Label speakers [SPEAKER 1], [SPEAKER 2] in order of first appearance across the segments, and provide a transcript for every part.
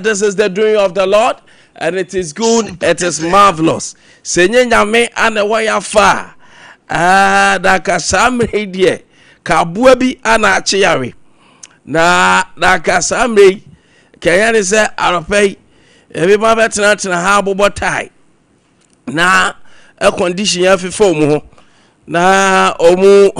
[SPEAKER 1] This is the doing of the Lord, and it is good, it is marvelous. Senye nyame ane waya fa. Da kasamre die. Kabua bi ana achiare. Na kasamre kenya ni se aropai ebi ba betena ha bobo tai. Na a condition ya fi fo mu ho. Na omu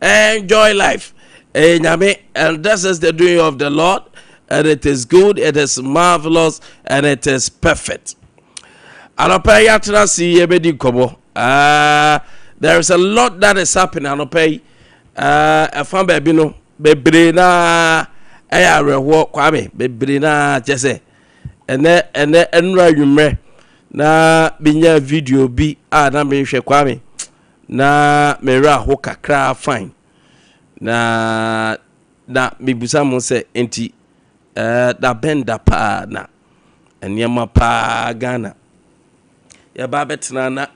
[SPEAKER 1] enjoy life. Nyame, and this is the doing of the Lord. And it is good, it is marvelous, and it is perfect. Anope yatra si yebedi kobo. There is a lot that is happening. Anope, afan baby no, bebre na rewo Kwame, bebre na jese. Ene enra yumre na binya video bi na me hwe Kwame. Na mera ho kakra fine. Na mibusa mo se enti da benda pa na enyema pa Ghana ya ba betena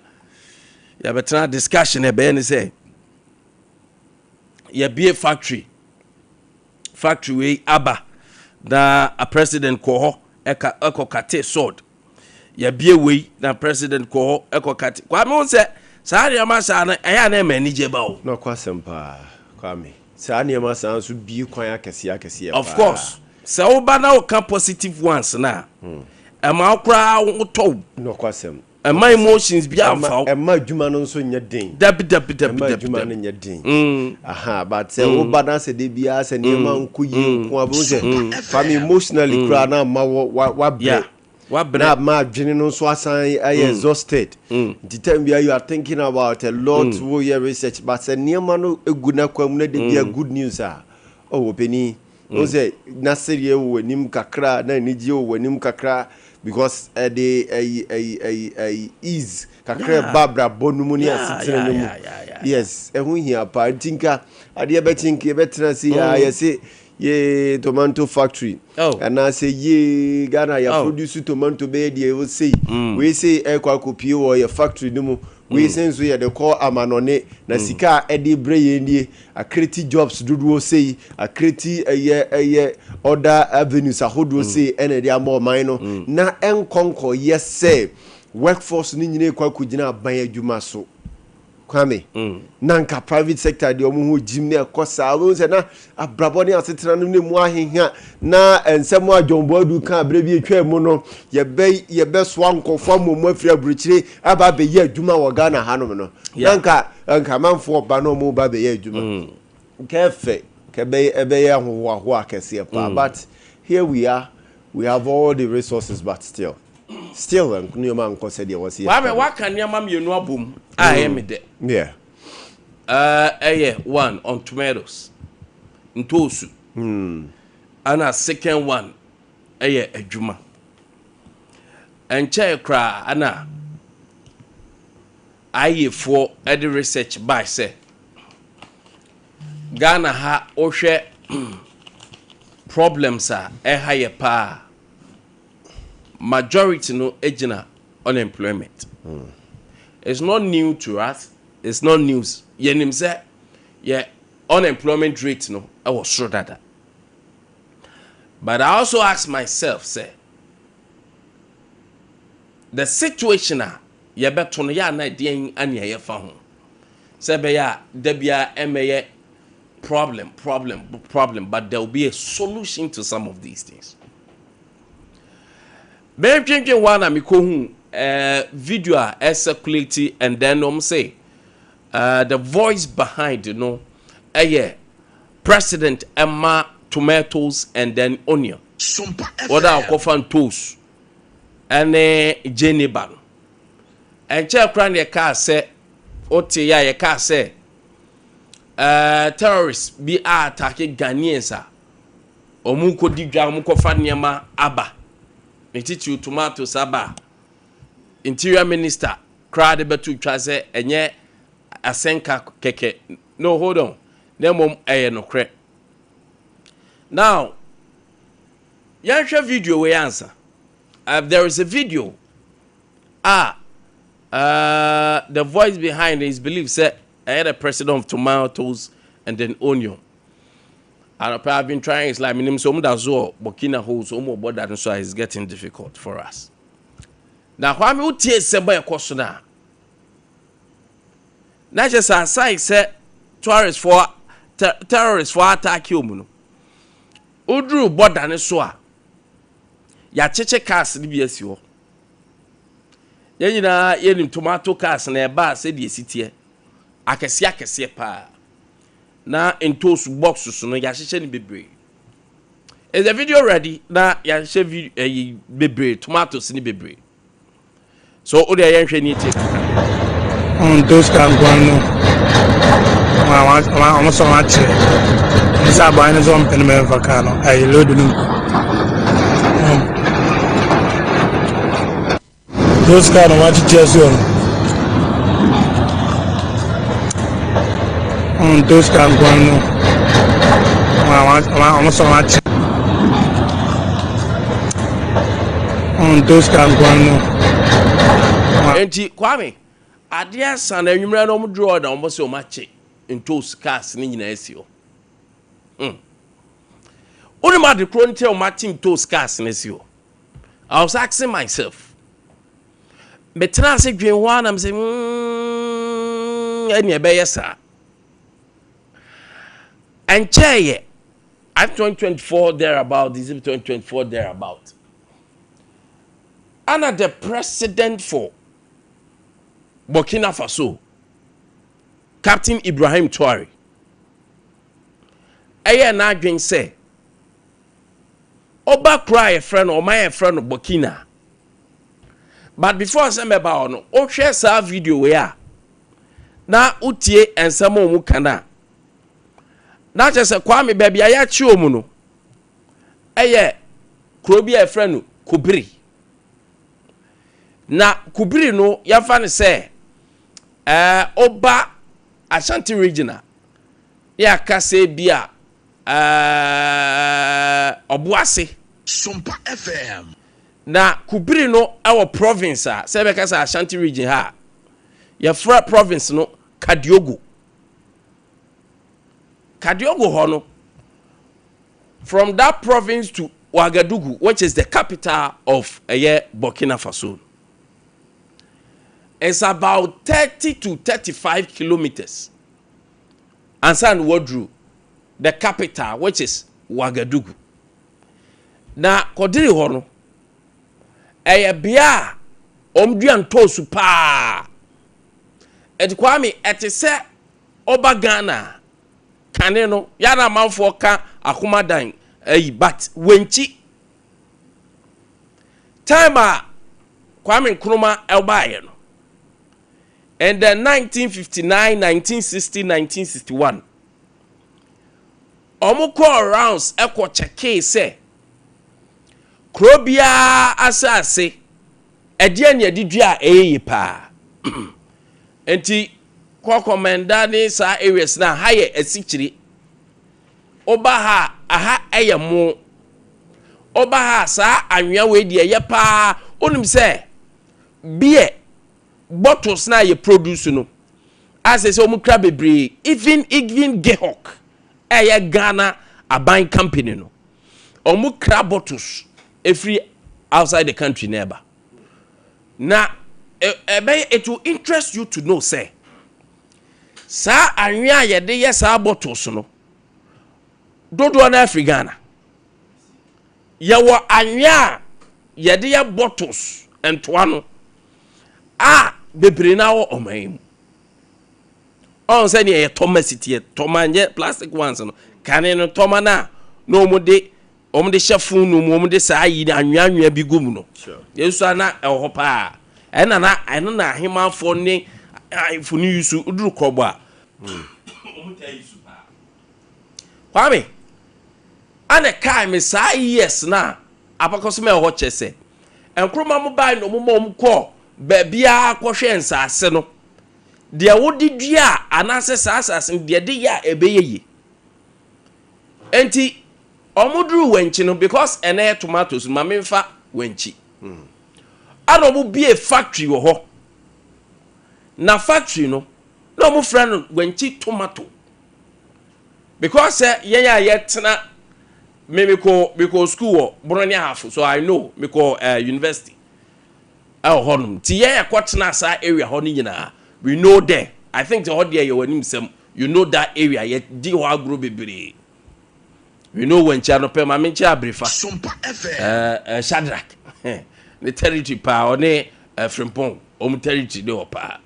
[SPEAKER 1] discussion e be ni say ya be factory we aba da a president ko ho ekokate sword ya be we na president ko ho ekokate kwa me say sa ya ma sa na eya na manage ba o
[SPEAKER 2] no kwasem pa Kwame sa na ma sa so bi kwan akese
[SPEAKER 1] of course. So bana o ka positive ones na. Ma okra to
[SPEAKER 2] no kwasem.
[SPEAKER 1] My emotions be amfa.
[SPEAKER 2] Ma adwuma no so nya den.
[SPEAKER 1] Dabi.
[SPEAKER 2] Ma adwuma no nya den. Aha, but say o bana se de bia se ne ma nkoyi nko abo se. Fam emotionally kra na ma wa break. Na ma adwene no so asan I exhausted. The time where you are thinking about a lot wo your research but se ne ma no egu na kwam na de bia good news ah. Oh openi no say na serie wo nim kakra na niji wo nim kakra because is kakra babra bonumu ni asitire no mu yes ehun hia pa tinka ade be tinka be tena si ya say ye tomato factory and I say ye Ghana ya produce tomato be dey we say we say e kwa kopie wo ye factory no mu we sense we dey call amanone na sika e dey breye ndie a create jobs dudu say a create other avenues ahodo say ene dey am man no na enkonko yes say workforce ni nyine kwa kugina ban adwuma so Kwame nanka private sector de omo ho jim na ekosa we say na abrabo ne asetena no ne mu ahehia na ensemo adwombo adu kan abra bi etwa mu no ye be so ankofo momu afiri aburuchire aba be ye adwuma wo Ghana hanom no nanka manfo ba no mu ba be ye adwuma kefe kebe ebe ye ho akese pa but here we have all the resources but still nneoma nko se de wo se
[SPEAKER 1] wa me waka nneoma mienu abom me de
[SPEAKER 2] yeah
[SPEAKER 1] one on tomatoes ntosu and a second one adwuma enche kra ana for ed research by say Ghana ha ohwe problems are higher pa majority no ejina unemployment. It's not new to us. It's not news. Yenim say unemployment rate no I was sure that. But I also ask myself say the situation ye beto no ya na den anya ye fa ho. Say be ya debia emeye problem but there will be a solution to some of these things. Ben twenty one amiko video circulate and then say the voice behind president Emma tomatoes and then onion what I call toast and Jenny ban and check around your car say otia your car say terrorists be attacking Ghanaians omunko digwa omunko fa niema aba Nitichu tomato saba interior minister crowd betu twa say enye asenka keke no hold on dem no kre now yansha video we answer there is a video the voice behind his belief said I had a president of tomatoes and then onion And I've been trying. It's like minimum so that so Burkina Faso so more border so it's getting difficult for us. Now, why me utie seba e koso na? Na just aside say terrorists for attack you no. Udru border ne so a ya cheche cars ni bi asi ho. Ye nyina ye nim tomato cars na e ba se de esitie. Akese pa. Na entos boxes no ya cheche ni bebre. Is the video ready? Na ya cheche bebre tomatoes ni bebre. So ode ya nhwe ni take.
[SPEAKER 3] Those can go no. I so much. This are buying some pen me vakano. I load them. Those can watch just on. Those can go no. I so much. Those can go no.
[SPEAKER 1] Enti Kwame Ade san anwumra no mo draw da mo se o mache entos cars ni nyina asio Only my chronicle o mache entos cars ni asio I was asking myself betena se dwen ho na me se eni ebe yesa encheye at 2024 thereabout this is 2024 thereabout Anna the president for Burkina Faso, Captain Ibrahim Traoré. Eye na adwen say Oba cry a friend or my friend of Burkina. But before say me ba no, o hwe sa video we a na utie ensamo mu kana. Na je say Kwame baby aya chi omu no. Eye kuro bi a friend no Kubiri. Na Kubiri no ya fa ne say Oba Ashanti regional ya kase bia Obuase
[SPEAKER 4] Sompa FM
[SPEAKER 1] na Kubiri no our province a se be kase Ashanti region ha ya fra province no Kadiogo ho no from that province to Ouagadougou which is the capital of Burkina Faso. It's about 30 to 35 kilometers. And San Wadru, the capital, which is Ouagadougou. Na Kodiri Hono, bia omduan tosu pa. Et Kwame etese Oba Ghana kaneno yana manfo ka akumadan but wenchi time Kwame Nkrumah elbaye no. And then 1959, 1960, 1961. Omukọ rounds ekwo cheke say Krobia asase ede ne didua eyi pa. Enti kwa komenda ni sa areas na haye asichiri. Oba ha aha eyemo. Oba ha sa anwea we de ye pa onim say beer bottles na ye produce no as say omu kra bebre even Gehok Ghana aban company no omu kra bottles every outside the country neighbor na it will interest you to know say sa anwea ye de ye sa bottles no dodo na Africana ye wo anwea ye de ye bottles entwa bebre na wo oman on say ne tomasity tomanje plastic ones no kane no tomana no omude chefun no omude sa yi anwa bi gum no yesu na eho pa na ahemafo ne funu yusu uduru krobo a omuta yusu pa Kwame ane kai me sa yes na apakoso me ho chese Nkrumah mo bai no mo ko bebia kwhwe nsase no de wodi dua anase sasase de de ya ebeyeye enti omuduru wenchi no because ene tomatoes mamemfa wenchi ano mo bie factory wo ho na factory no na mo fra no wenchi tomato because yetna me ko school Brony half, so I know me ko university. Honum ti kwatena sa area honi nyina we know there. I think the hot there you wanim sem you know that area yet di ho agro bebere. We know when chano pe ma menchi abrefa
[SPEAKER 4] Sompa FM
[SPEAKER 1] Shadrach the territory pa one Frimpong territory de opa.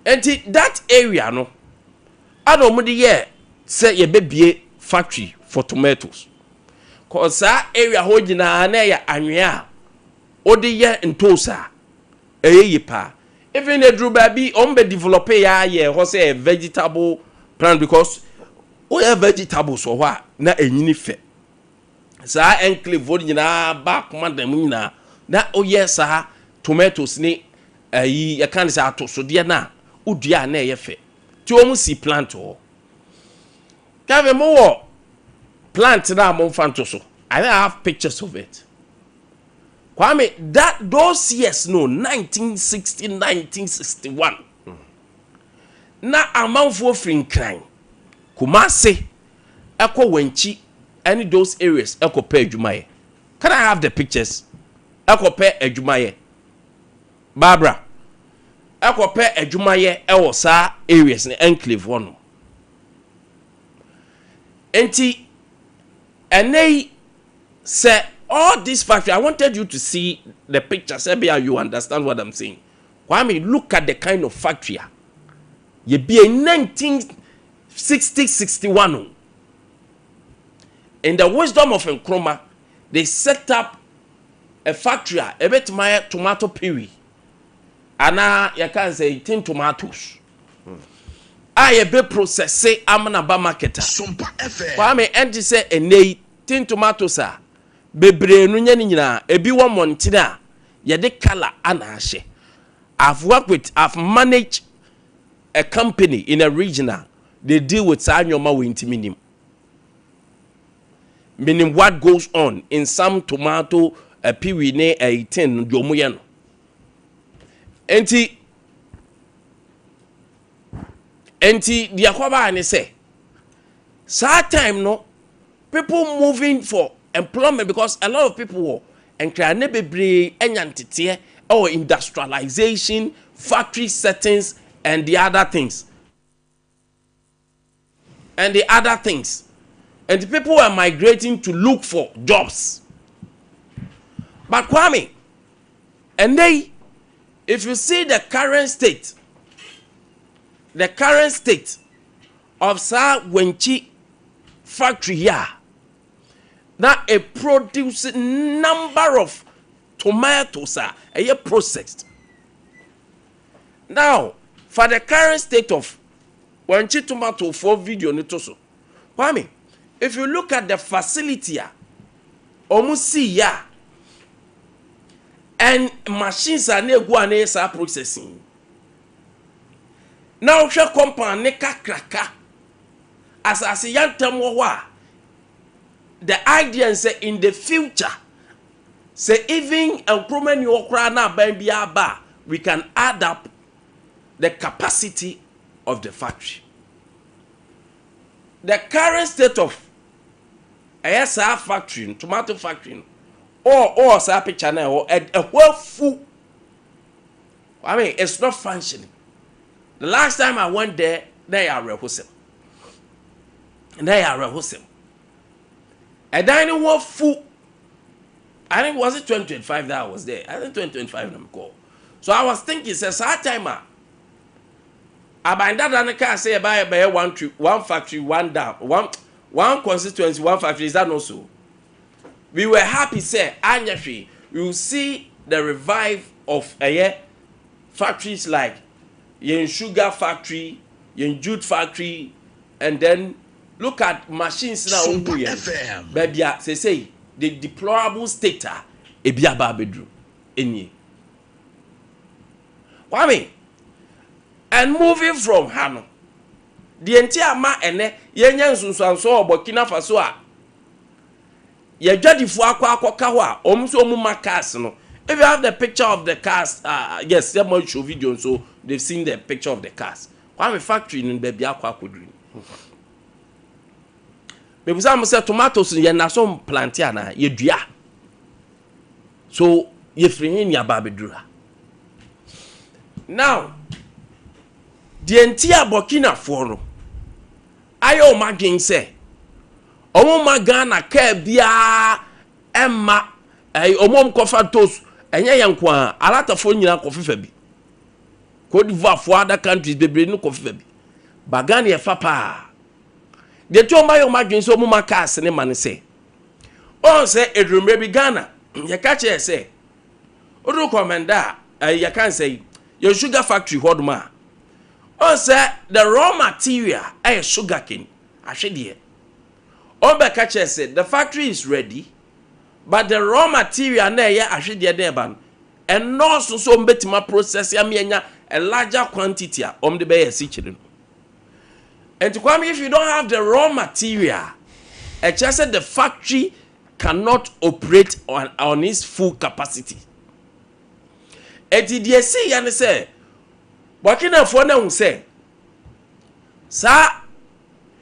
[SPEAKER 1] Enti that area no ado de ye say ye bebie factory for tomatoes. Cause that area ho gina na ya anwea ode ye ntosa yipa. Even the drew baby be develop ya ye ho say vegetable plant because we have vegetables so wa na enyini fe. Sa enclave vo nyina ba command mu nyina na oye sa tomatoes ni ye kan say atosode na udua na ye fe. Ti o mu si plant o. Kave mo wo plant na mo fanto so. I have pictures of it. Kwame, those years no 1960 1961. Na amanfo frinkran. Kumase eko wenchi any those areas eko pe adwumaye. Can I have the pictures? Eko pe adwumaye. Barbara. Eko pe adwumaye ewo sa areas ne enclave one. Enti enei say all this factory, I wanted you to see the picture. Say you understand what I'm saying. Kwame, look at the kind of factory. You be in 1960-61. In the wisdom of Nkrumah, they set up a factory. A bit my tomato puree. And you can say 10 tomatoes. I be process say amana ba marketer.
[SPEAKER 4] Sompa FM
[SPEAKER 1] Kwame, and say a 10 tomatoes are. Bebre no nya ni nyina ebi wo montina ye de color anahye. I've managed a company in a regional. They deal with sanyoma we intiminim. Meaning what goes on in some tomato piwi ne 18 jomuye no. Enti di akwaba ani say sa time no people moving for employment because a lot of people were and bebre enyantete or industrialization, factory settings and the other things. And the people were migrating to look for jobs. But Kwame, and if you see the current state of Sa Wenchi factory here, now a produce number of tomatoes are processed. Now, for the current state of Wenchi tomato for video nitoso, Kwame, if you look at the facility here, almost see ya, and machines are ne go and processing. Now, she compound ne kakraka as a young term. The idea is say in the future, say even improvement your krana ba we can add up the capacity of the factory. The current state of a factory, tomato factory, or a picture now, or a whole full. I mean, it's not functioning. The last time I went there, they are rehearsing. A dining was full. I think was it 2025 that I was there. I think 2025 I'm call. So I was thinking, says hard timer. I bind that and I can say buy one factory, one down, one constituency, one factory. Is that not so? We were happy, say, Anyashi, you will see the revive of factories like Yen Sugar Factory, Yen Jute Factory, and then look at machines now. Baby, say the deplorable state e bia ba bedru enye. Kwame, and moving from Hano, the entire ma ene yenya nsunsuanso Burkina Faso a ye dwadifo akwa ka ho a omu ma cars no. If you have the picture of the cars, yes, someone show video so they've seen the picture of the cars. Kwame factory in baby akwa kodru. me busa mo say tomatoes ye na so plant ya na ye dua so ye free ni aba bedura now the entire Burkina for no ayo magin say omo magana ka bia emma omom kofa tos enye yanko a alatafo nyina kofifa bi Cote d'Ivoire for other countries bebre no kofifa bi bagana ye fa pa de to mayo magin so omo maka asene man say on say edrumre bi Ghana ye ka che say odu komenda ye kan say your sugar factory hodma on say the raw material sugarcane ahwede on be ka che say the factory is ready but the raw material na ye ahwede dey ban and no so mbetima process ya menya a larger quantity de be ye si chire. And to Kwame, if you don't have the raw material, it just said the factory cannot operate on its full capacity. And the DSC and say, Burkina Faso say, sa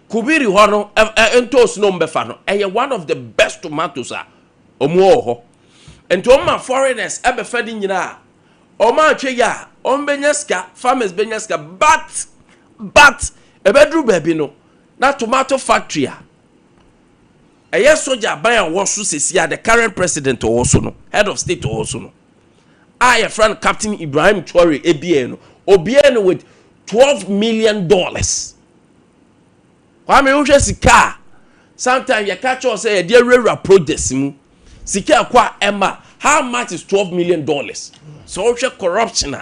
[SPEAKER 1] kubiri hono entos no mbefano. And one of the best tomatoes are omuoho. And to all my foreigners ebe fedi nyina. Oma cheya, ombenyaska, farmers benyaska, but a bedroom baby no that tomato factory a yes soldier by a was the current president also no head of state also no I a friend Captain Ibrahim Traore Obieno with $12 million. Kwame Nkwantabisa sika sometimes you catch us say dear rare projects mu sika kwa emma how much is $12 million so corruption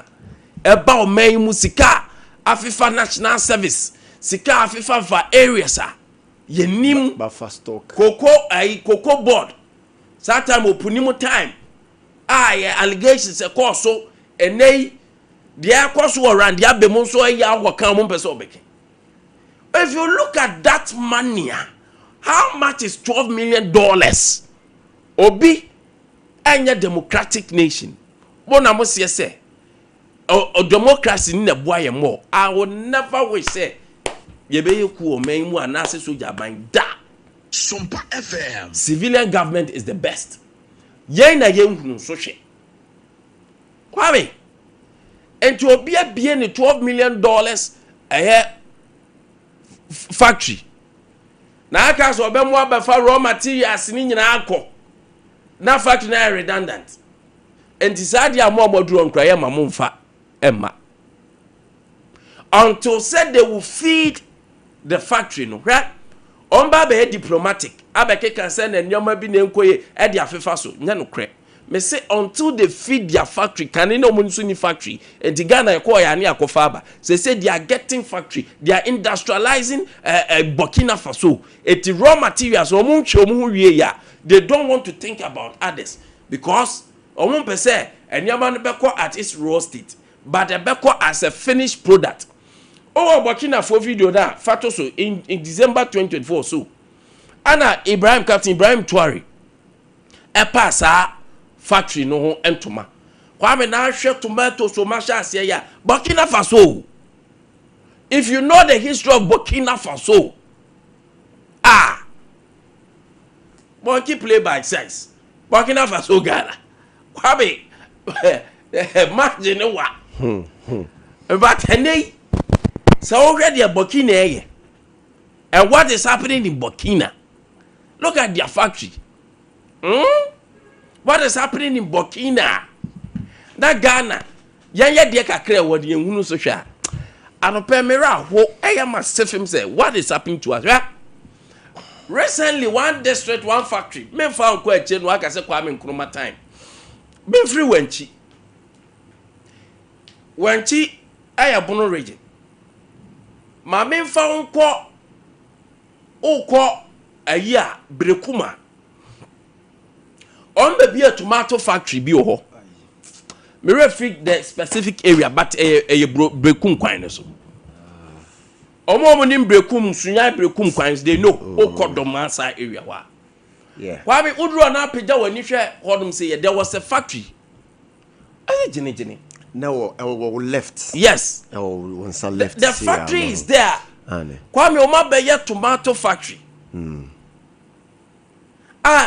[SPEAKER 1] eba o man mu sika Afifa National Service sika afifa for areas ye nim
[SPEAKER 2] buffer stock
[SPEAKER 1] cocoa board that time opunimu time allegations e cause so enei dia cause around dia be mo so ya wokan mo pese obeke. If you look at that money, how much is $12 million? Obi anya democratic nation bona mo say o democracy ni boy more. I will never wish say yebeye ku o man mu anase soja ban da.
[SPEAKER 4] Sompa FM.
[SPEAKER 1] Civilian government is the best. Yen na yen hunu so hwe. Kwame. Enti obi abie ni $12 million factory. Na aka so be mu abafa raw materials ni nyina akọ. Na factory na redundant. Enti sadia amoduro nkraye mamumfa emma. Until said they will feed the factory no right omba be diplomatic abeke can send and nyoma bi na enkoye e dia fefa so nya no kre me say until they feed their factory can no munsu ni factory and the Ghana ekọ ya na akofa aba say they are getting factory they are industrializing Burkina Faso it raw materials omun chomu wie ya they don't want to think about others because omun pe say enyama no beko at its raw state but the beko as a finished product. Oh, Burkina for video that fato so in December 2024 so ana Captain Ibrahim Traore e passa factory no ho entoma Kwame na hwe tomato so masha ase ya Burkina Faso. If you know the history of Burkina Faso monkey play by size Burkina Faso Ghana Kwame imagine what but hey so already a Burkina and what is happening in Burkina? Look at their factory. What is happening in Burkina? That Ghana, yanya dia kakre wodi ehunu so hwa. Anope mera ho must him say what is happening to us? Right? Recently one district one factory me fa ko eche no aka se Kwame Nkrumah time. Be free wanchi. Wanchi Bono region. Ma me fa ukọ aya Brekuma on be a tomato factory bi ho me refer the specific area but Brekum kwan so omo nim Brekum sunya Brekum kwans they know ukọ domasa area wa
[SPEAKER 2] yeah
[SPEAKER 1] wa be uduro na pagya wani hwe hodum say there was a factory jini
[SPEAKER 2] no left
[SPEAKER 1] yes
[SPEAKER 2] one left
[SPEAKER 1] the factory is there Kwame Oma be tomato factory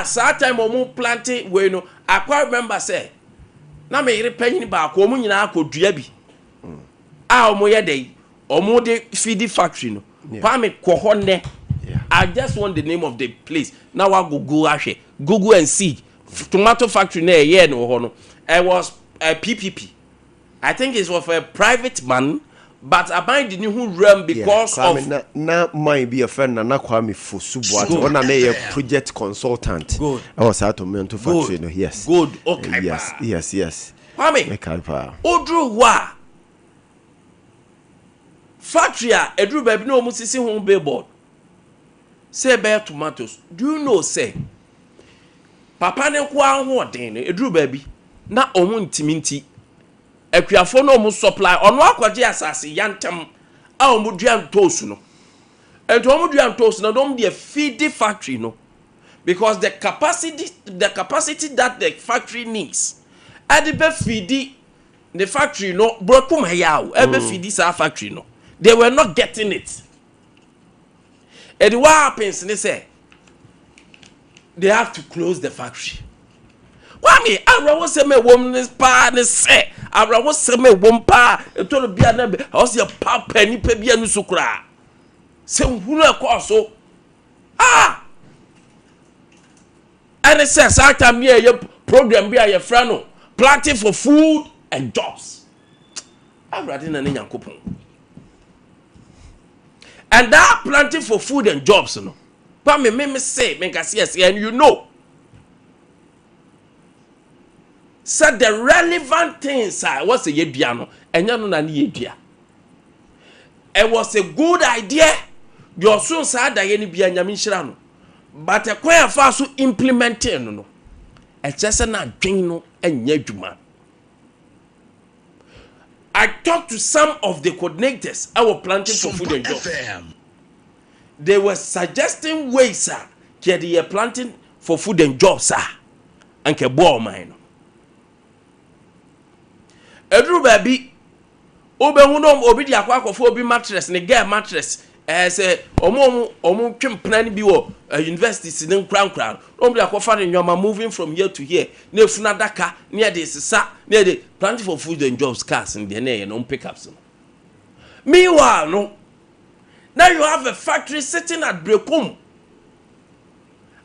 [SPEAKER 1] saa time omu planting we no I quite remember say na me yire panyin ba ko omu nyina akodua bi omu ye dey omu de feed factory no Kwame kohonne I just want the name of the place now I Google and see tomato factory na here no ho no it was a PPP I think it was for a private man but I find the new realm because of
[SPEAKER 2] na might be a friend na Kwame Fosubuate one na project consultant I was at tomato factory no yes
[SPEAKER 1] good okay
[SPEAKER 2] yes
[SPEAKER 1] Kwame odru wa factory a edru baby no mu sisi ho billboard say bear tomatoes do you know say papa ne kwa ho den edru baby na omu ntiminti akuafo no omu supply ono akwaje asase yantem a omu duan toast no ento omu duan toast no dom de feed factory no because the capacity that the factory needs ade be feed the factory no brokum hayaw e be feed sa factory no they were not getting it. And what happens, they say, they have to close the factory. Why me? I was say me woman pa ne say. I was say me woman pa. E to be anabe. I was say pa penny pe bia no sukura. Say hunu e ko so. And it says time here your program be your friend no planting for food and jobs. I rather na nyankopon. And that planting for food and jobs, no. But me say, yes, and you know. So the relevant things are what's a yebiano, and you know na yebia. It was a good idea. Your son said that any bia nyamishrano. But a quite fast to implement it, no. It's just an no and yejuma. I talked to some of the coordinators I was planting for food and jobs. They were suggesting ways, sir, they are planting for food and jobs, sir. And ke bo mine. Edru baby, obe hunom obi di akwa akofo obi mattress ne girl mattress. Say omo twempena ni bi wo universities ne nkran omo di akwa fa ne nyoma moving from here to here. Na efuna daka, near the sisa, near the planting for food and jobs cars in the near no pickups. Meanwhile, no. Now you have a factory sitting at Brekum.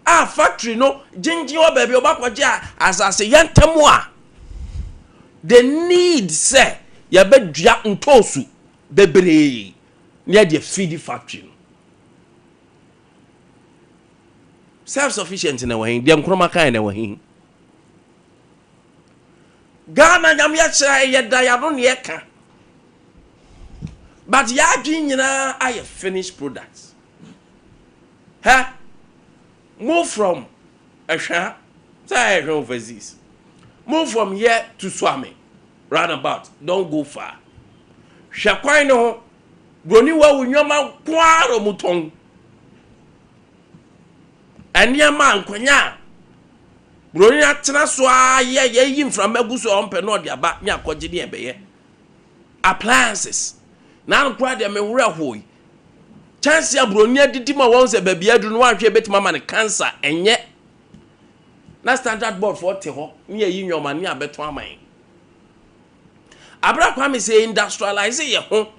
[SPEAKER 1] Factory no, jinji o baby obakwaje as I say yantemwa. The need say ya be dua ntosu bebre near the feed factory. Self-sufficient in a way, the nkroma kan na wahin. Ghana nyam ya kira ye diaro ne ye ka. But ya nyina are finished products. Move from Asha, say overseas. Move from here to Swami. Roundabout. Don't go far. Shakwai no broni wa wunyoma kwaro mutong. Anyama nkwanya. Broni atena so ye yim from aguso ompe no de aba nya kwaje de ebeye. Appliances. Now crowd them wura hoy. Chance ya broni adidi ma won se baby adu no ahwe betima ma ne cancer enye. Na standard board for te ho, ne yi nyoma ne abeto aman. Abra Kwame say industrialize ye ho.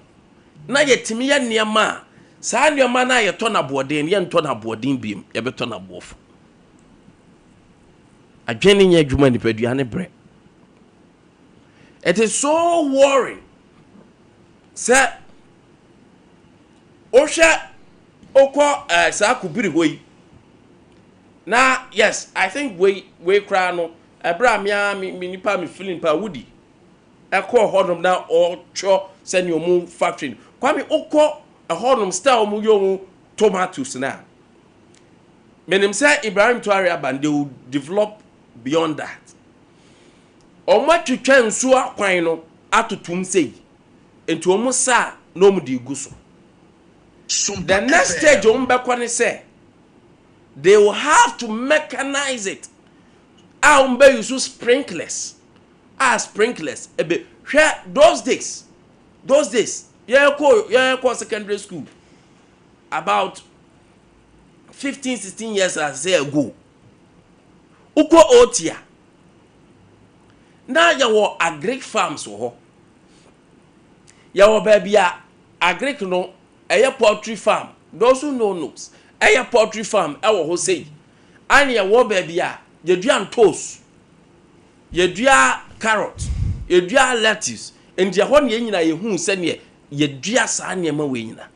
[SPEAKER 1] Na yetimi ya niam saa niam na ye to na boden ye nto na boden biem ye beto na bofu. Adwene nya adwuma ni padua ne bre. It is so worrying. Say Osha oko sa kubiri hoyi. Na yes, I think we kra no ebra me nipa me feeling pa wudi. Eko hodom na o cho send your moon factory. Kwame oko a hodom style mu yo tomatoes na. Menim say Ibrahim Tuare Aban they will develop beyond that. Omo twetwa nsu akwan no atotum sei. Enti omo sa no mu di guso. The next stage ombekwane say they will have to mechanize it. Umbe use sprinklers. Sprinklers. Those days. Yeah, call secondary school. About 15, 16 years ago. uko otia na ya wo agric farms wo ho ya wo ba bia agric no eye poultry farm those who know knows eye poultry farm e wo ho sei ani ya wo ba bia yedua toast yedua carrot yedua lettuce ndia ho ne nyina ye hu se ne yedua saa ne ma we nyina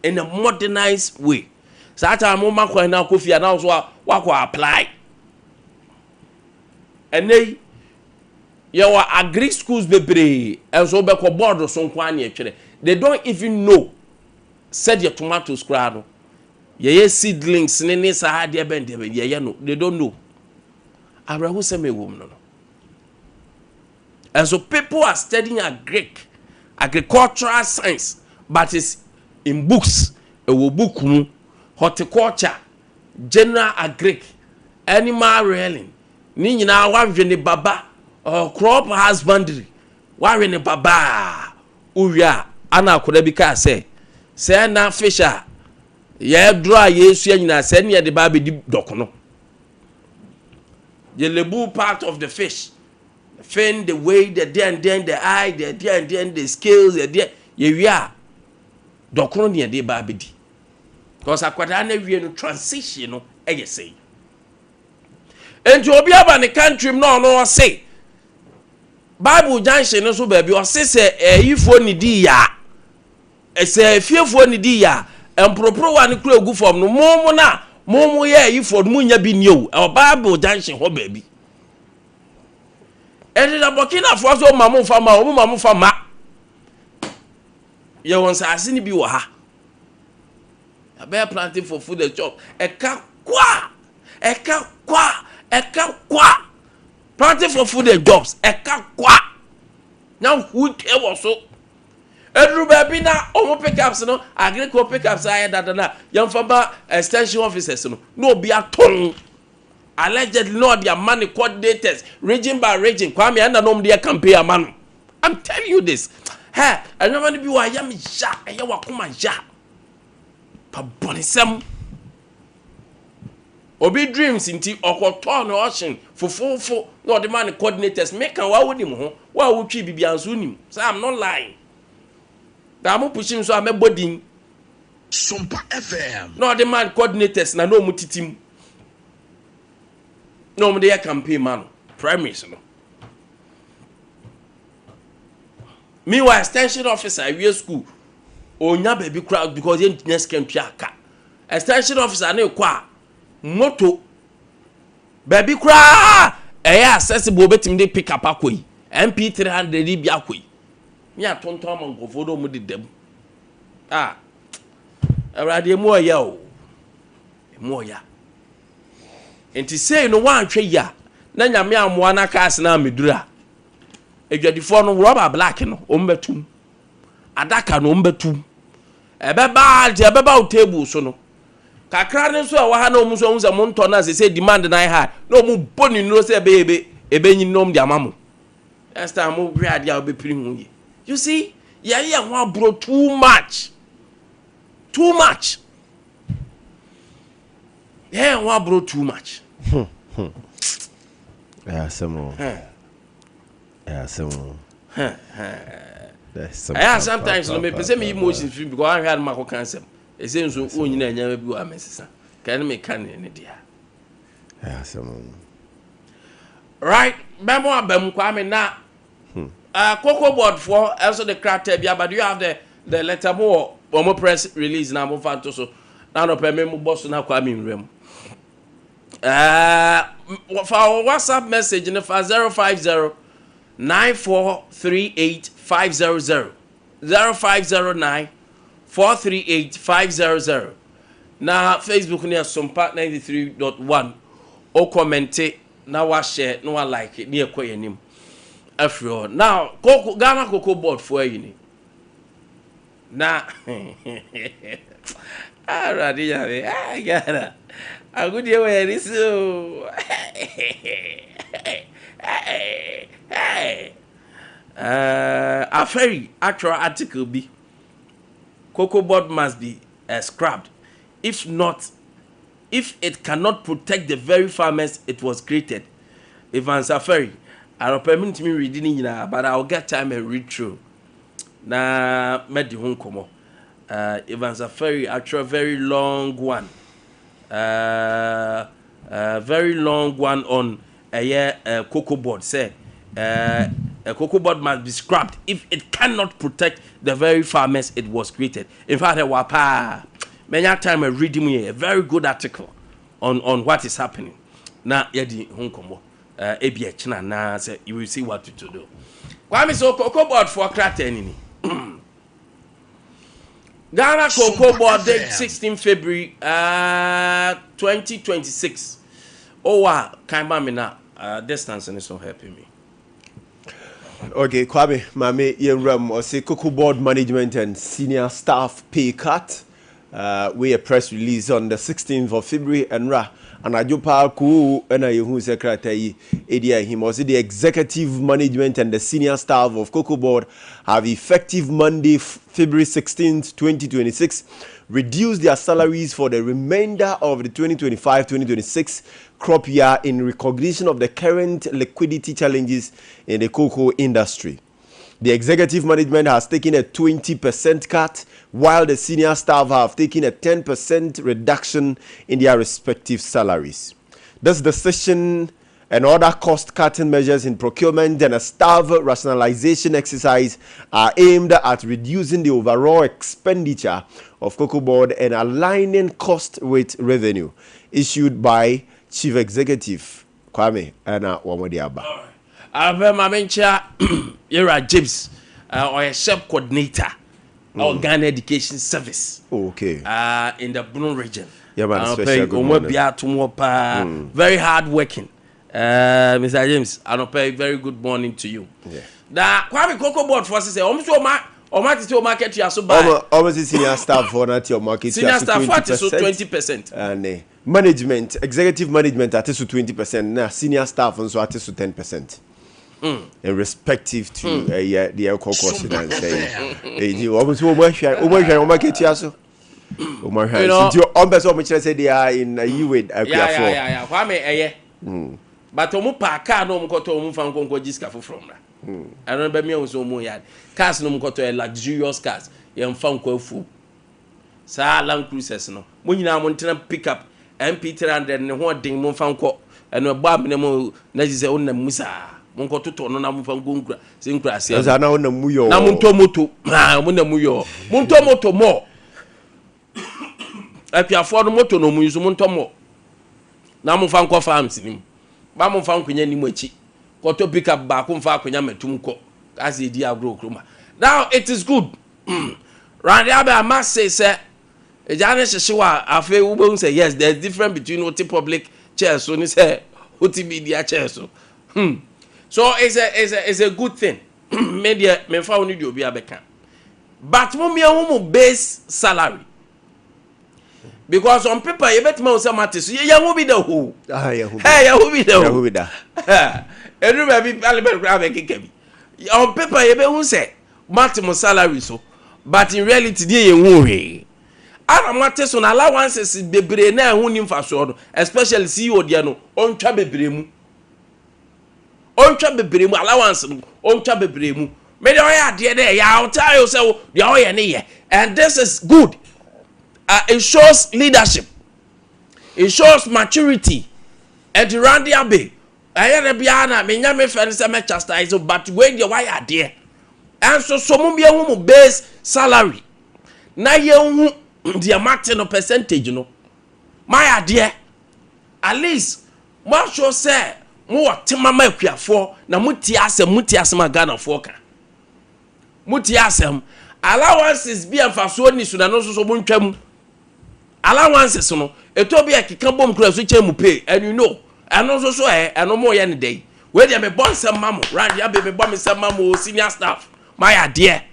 [SPEAKER 1] in a modernized way saa ta mo makwa na kofi na so wa apply enei your agri schools bebre and so be ko board so nko ane atwere they don't even know said your tomatoes kra no ye seedlings ne sa de bend ye no they don't know abrahu se me wom no. And so people are studying agricultural science but it's in books e wo book mu horticulture general agric animal rearing ni nyina wanhwe ne baba crop husbandry wanhwe ne baba uwia ana akoda bi ka say na fisher ye dro yesu nyina say ne de ba be di dokono the lebu part of the fish the fin, the way, the the eye, the the scales, the ye wia dokono ne de ba be di because akwada na wie no transition no eye say enti obi aba ne country no say Bible junction no so ba bi o se eyifo ni di ya ese fiefo ni di ya empropro wa ne kura gu form no momo ye eyifo mu nya bi ni o Bible junction ho ba bi enti da Burkina Faso so mamu fa ma ye won sa asini bi wo ha abe planting for food and chop eka kwa planting for food and jobs eka kwa now who e was so edru baby na omo pickups no agricultural pickups aye na yamfaba extension officers no obi aton allegedly no their money coordinators region by region Kwame and no their campaign amano. I'm telling you this hey I never be wa yam ja eye wakoma ja pa bonisem obi dreams inti okoto no ocean fofofo no the man coordinators make an wa wodim ho wa wotwi bibianso nim so I'm not lying da mo pushim so amebodin
[SPEAKER 4] Sompa FM
[SPEAKER 1] no the man coordinators na no mutitim no mo dey campaign man premise no meanwhile extension officer we school onya baby crowd because you next can aka extension officer na kwa moto baby crowd accessible betim dey pick up akoyi MP 300 bi akoyi me atonton amangofo do mu dedam awrade mu oya o mu oya enti say no wan hwe ya na nyame amoa na cars na medura edwadifo no rubber black no ombetum adaka no ombetum ebeba table so no kakra ne so a wa ha na omu so unza monto na say demand na high na omu boni no say ebe nyi nom di amamo last time mo hwe ade a obepiri hu ye you see ya ho abro too much yeah ho abro too much
[SPEAKER 2] yeah some
[SPEAKER 1] sometimes no me pese me emotions free because I had my cancer. E say nso onyina anya bi wa mesesa. Kan me kan ne dia.
[SPEAKER 2] Yeah some
[SPEAKER 1] right, bemo abam Kwame na Cocoa board for also the crater bia but do you have the letter more or press release na mo fa to so. Na no pe me mo boss na Kwame nwem. For our WhatsApp message in the 050 9438 500 0509 438 500. Now Facebook near Sompa 93.1 or comment it now wa share no one like it near kwa nim afro now Ghana Cocoa board for you na already ya Ghana a good year where is so a very actual article be Cocoa board must be scrapped if not if it cannot protect the very farmers it was created. Evans Aferi, I don't permit me reading it, but I'll get time and read through. Na medi hon komo. Evans Aferi actually very long one. Very long one on a cocoa board. Say a cocoa board must be scrapped if it cannot protect the very farmers it was created. In fact, many time I read me a very good article on what is happening. Now, yedi hon komo. Abia China na say you will see what to do. Kwame so cocoa board for cratenini. Ghana Cocoa Board date 16 February 2026. Oh wow, can't buy me now. Distance and it's not helping me.
[SPEAKER 2] Okay, Kwame, Mame Yenram or say Cocoa Board management and senior staff pay cut. We a press release on the 16th of February and Ajopa ku and I secretary Ade him was the executive management and the senior staff of Cocoa Board have effective Monday February 16th 2026 reduced their salaries for the remainder of the 2025-2026 crop year in recognition of the current liquidity challenges in the cocoa industry. The executive management has taken a 20% cut, while the senior staff have taken a 10% reduction in their respective salaries. This decision and other cost-cutting measures in procurement and a staff rationalization exercise are aimed at reducing the overall expenditure of Cocoa Board and aligning cost with revenue. Issued by Chief Executive Kwame Nkwantabisa.
[SPEAKER 1] Mamencha, you're a James or a sub coordinator or Ghana Education Service.
[SPEAKER 2] Okay.
[SPEAKER 1] In the Bruno region.
[SPEAKER 2] Yeah, man,
[SPEAKER 1] very hard working. Mr. James, I don't pay very good morning to you.
[SPEAKER 2] Yeah.
[SPEAKER 1] That Kwame Cocoa Board for say almost market you are so bad.
[SPEAKER 2] Almost senior staff for not your market.
[SPEAKER 1] Senior staff what is so 20%.
[SPEAKER 2] And management, executive management at 20%. Now senior staff also at 10%. And respective to the alcohol cost and say you almost market you so they are in you with
[SPEAKER 1] yeah Kwame but omu pa car no mkoto omu fan konko jiska from na I remember me also omu yard cars no mkoto a luxurious cars yem fan ko afu sa Land Cruisers no mo nyina mo ntena pick up MP300 ne ho den mo fan ko eno ba me mo na ji se onna musa mo nkoto to no na mo fan go nkura se nkura se
[SPEAKER 2] na onna muyo
[SPEAKER 1] na mo nto moto mo na muyo mo nto moto mo apiafo no moto no mu yuso mo nto mo na mo fan ko farms nim ba mo fan kwanya nim achi ko to pick up ba ko fa kwanya matum ko as e di agro kroma. Now it is good. Right there I must say e jane hyewa afa wo bo say yes there's difference between what public chairs so ni say what media chairs so so it's a good thing. Media me fa woni di obi abeka but mo me ho mo base salary. Because on paper, you bet me say matters. You who be the who? Hey, who be the who? Every baby, on paper, you bet who say maximum salary so, but in reality, you who he. I matters on allowances the brain na who nim for so, especially CEO Diano on trabe bremu. On trabe bremu allowance on trabe bremu. Me the oya there, ya tell you say the oya ne, and this is good. It shows leadership. It shows maturity. And the Randy Abbey, I had a piano, me nyame friends me chastise, but when you why are there? And so some be a base salary. Na you the amount of percentage, you know. My idea, at least, what should say more timama equia for na mutiasem Ghana for ka. Mutiasem allowances be and faso ni so na no so bontwam. Allowances no etobia keka bom kura so chemu pay and you know and also so and no more any day we dey me bon sem mamo round ya be me bon sem mamo senior staff my idea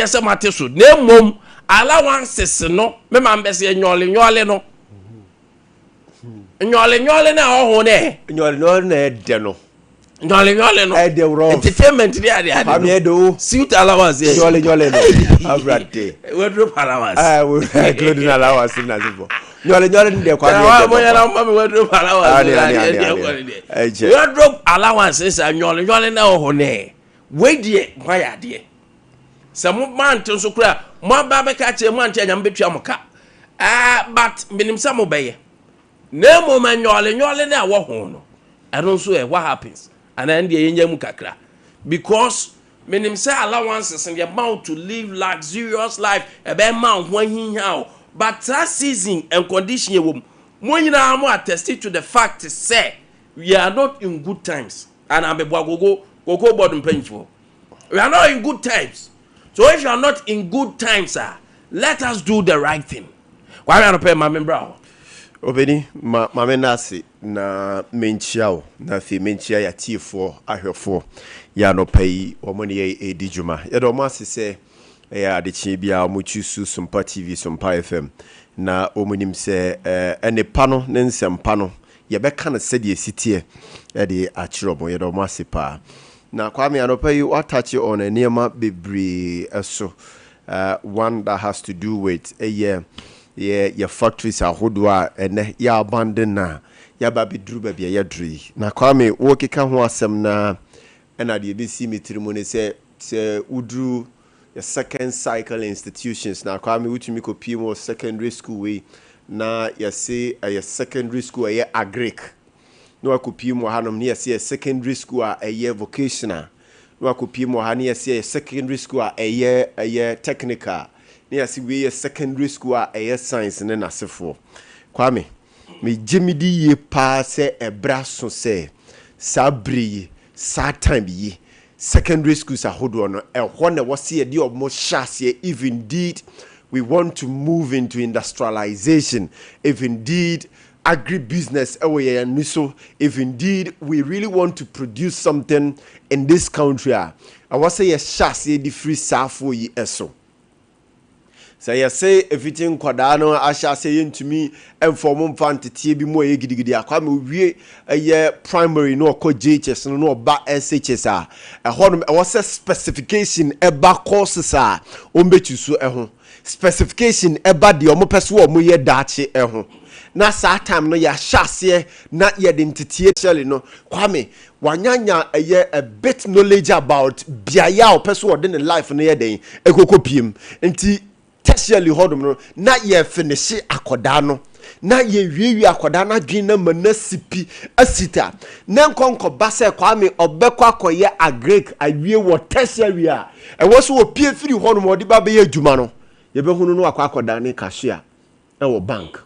[SPEAKER 1] say mate so na mom allowances no me ma mbese nyole no nyole na ho ne
[SPEAKER 2] nyole na de no
[SPEAKER 1] nyole no entertainment dey
[SPEAKER 2] do
[SPEAKER 1] suit allowance
[SPEAKER 2] nyole no abrate
[SPEAKER 1] we drop allowance
[SPEAKER 2] we including allowance in that. Nyole de kwa
[SPEAKER 1] ya mo ya na mama wardrobe allowance wardrobe allowance is nyole na ho ne we die kwa ya de se mo man to so kura mo ba be ka che mo ante anyam betua mo ka but minim sa mo beye na mo ma nyole na wo ho no eno so what happens and then the yenye mu kakra because minim sa allowances and the amount to live luxurious life e be man ho hinha but that season and condition ye wom mo nyina mo attest to the fact say we are not in good times and am ebo gogo board mpanfo we are not in good times. So if you are not in good times, sir, let us do the right thing. Why are you pay my member?
[SPEAKER 2] Obeni mame nasi na menchiao na fi menchia ya T4 ahwefo ya no pay omoni e dijuma. Ya do ma se ya de chibia omuchusu Sompa TV Sompa FM na omunim se ene pano ne nsempa no ye beka na se de sitie ya de achirobo ya do ma se pa. Na Kwame Anopayi what touch on a nearma bebre so one that has to do with your factories ahodwa and ya abandon na ya baby dru baby ya dri na Kwame wo keka ho asem na na de be see metrimone say udru your second cycle institutions na Kwame wutumi ko pimo secondary school we na ya say your secondary school ya agric no akopie mo hanom ne yesi secondary school a year vocational no akopie mo ha ne yesi secondary school a year technical ne yesi we secondary school a year science ne nasefo Kwame me jemidi ye pa se ebra so se sabri sa time yi secondary schools ahodo no ehwo na wose ye de omo hyase if indeed we want to move into industrialization, if indeed agribusiness, if indeed we really want to produce something in this country, I was say a chassis the free safo yi eso. So you say everything kwadano I shall say into me and for mum fanti bi mo ye gidigidi akwame wie a primary no ko JHS no ba SHS a honum I was specification eba courses a ombetu so ehun specification eba de omo pese wo mo ye dache ehun na sa time no ya hyase na ye de ntete actually no Kwame wanyanya a bit knowledge about biaya o pese wo de ne life no ye den ekokopiem nti tertiary hodom no na ye finish akoda no na ye wiwi akoda na dwen na manasipi asita na nkonko base Kwame obekọ akoye agric awie wo tertiary a e wo so opie firi hodom odi ba be ye adwuma no ye behunu no akoda ne cashier e wo bank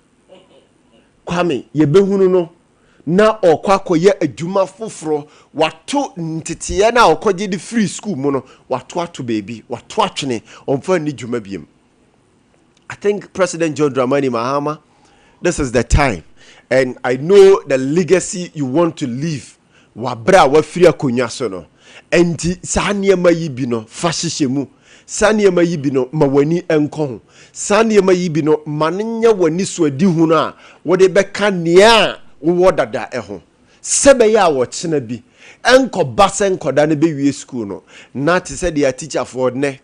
[SPEAKER 2] Kwame ye behunu no na okwakoye adwuma foforo wato ntete na okoje di free school mu no wato baby wato atwene omfa ni dwuma biem. I think President John Dramani Mahama, this is the time. And I know the legacy you want to leave. Wabra wa free akonyaso no. Enti saniema yibino fashishemu. Saniema yibino mawani enko. Saniema yibino maninya wani swedi hu na wode beka nia wo dada eho. Sebe ya wo chena bi. Enko basa enko da ne be wie school no. Na te se dia teacher for ne.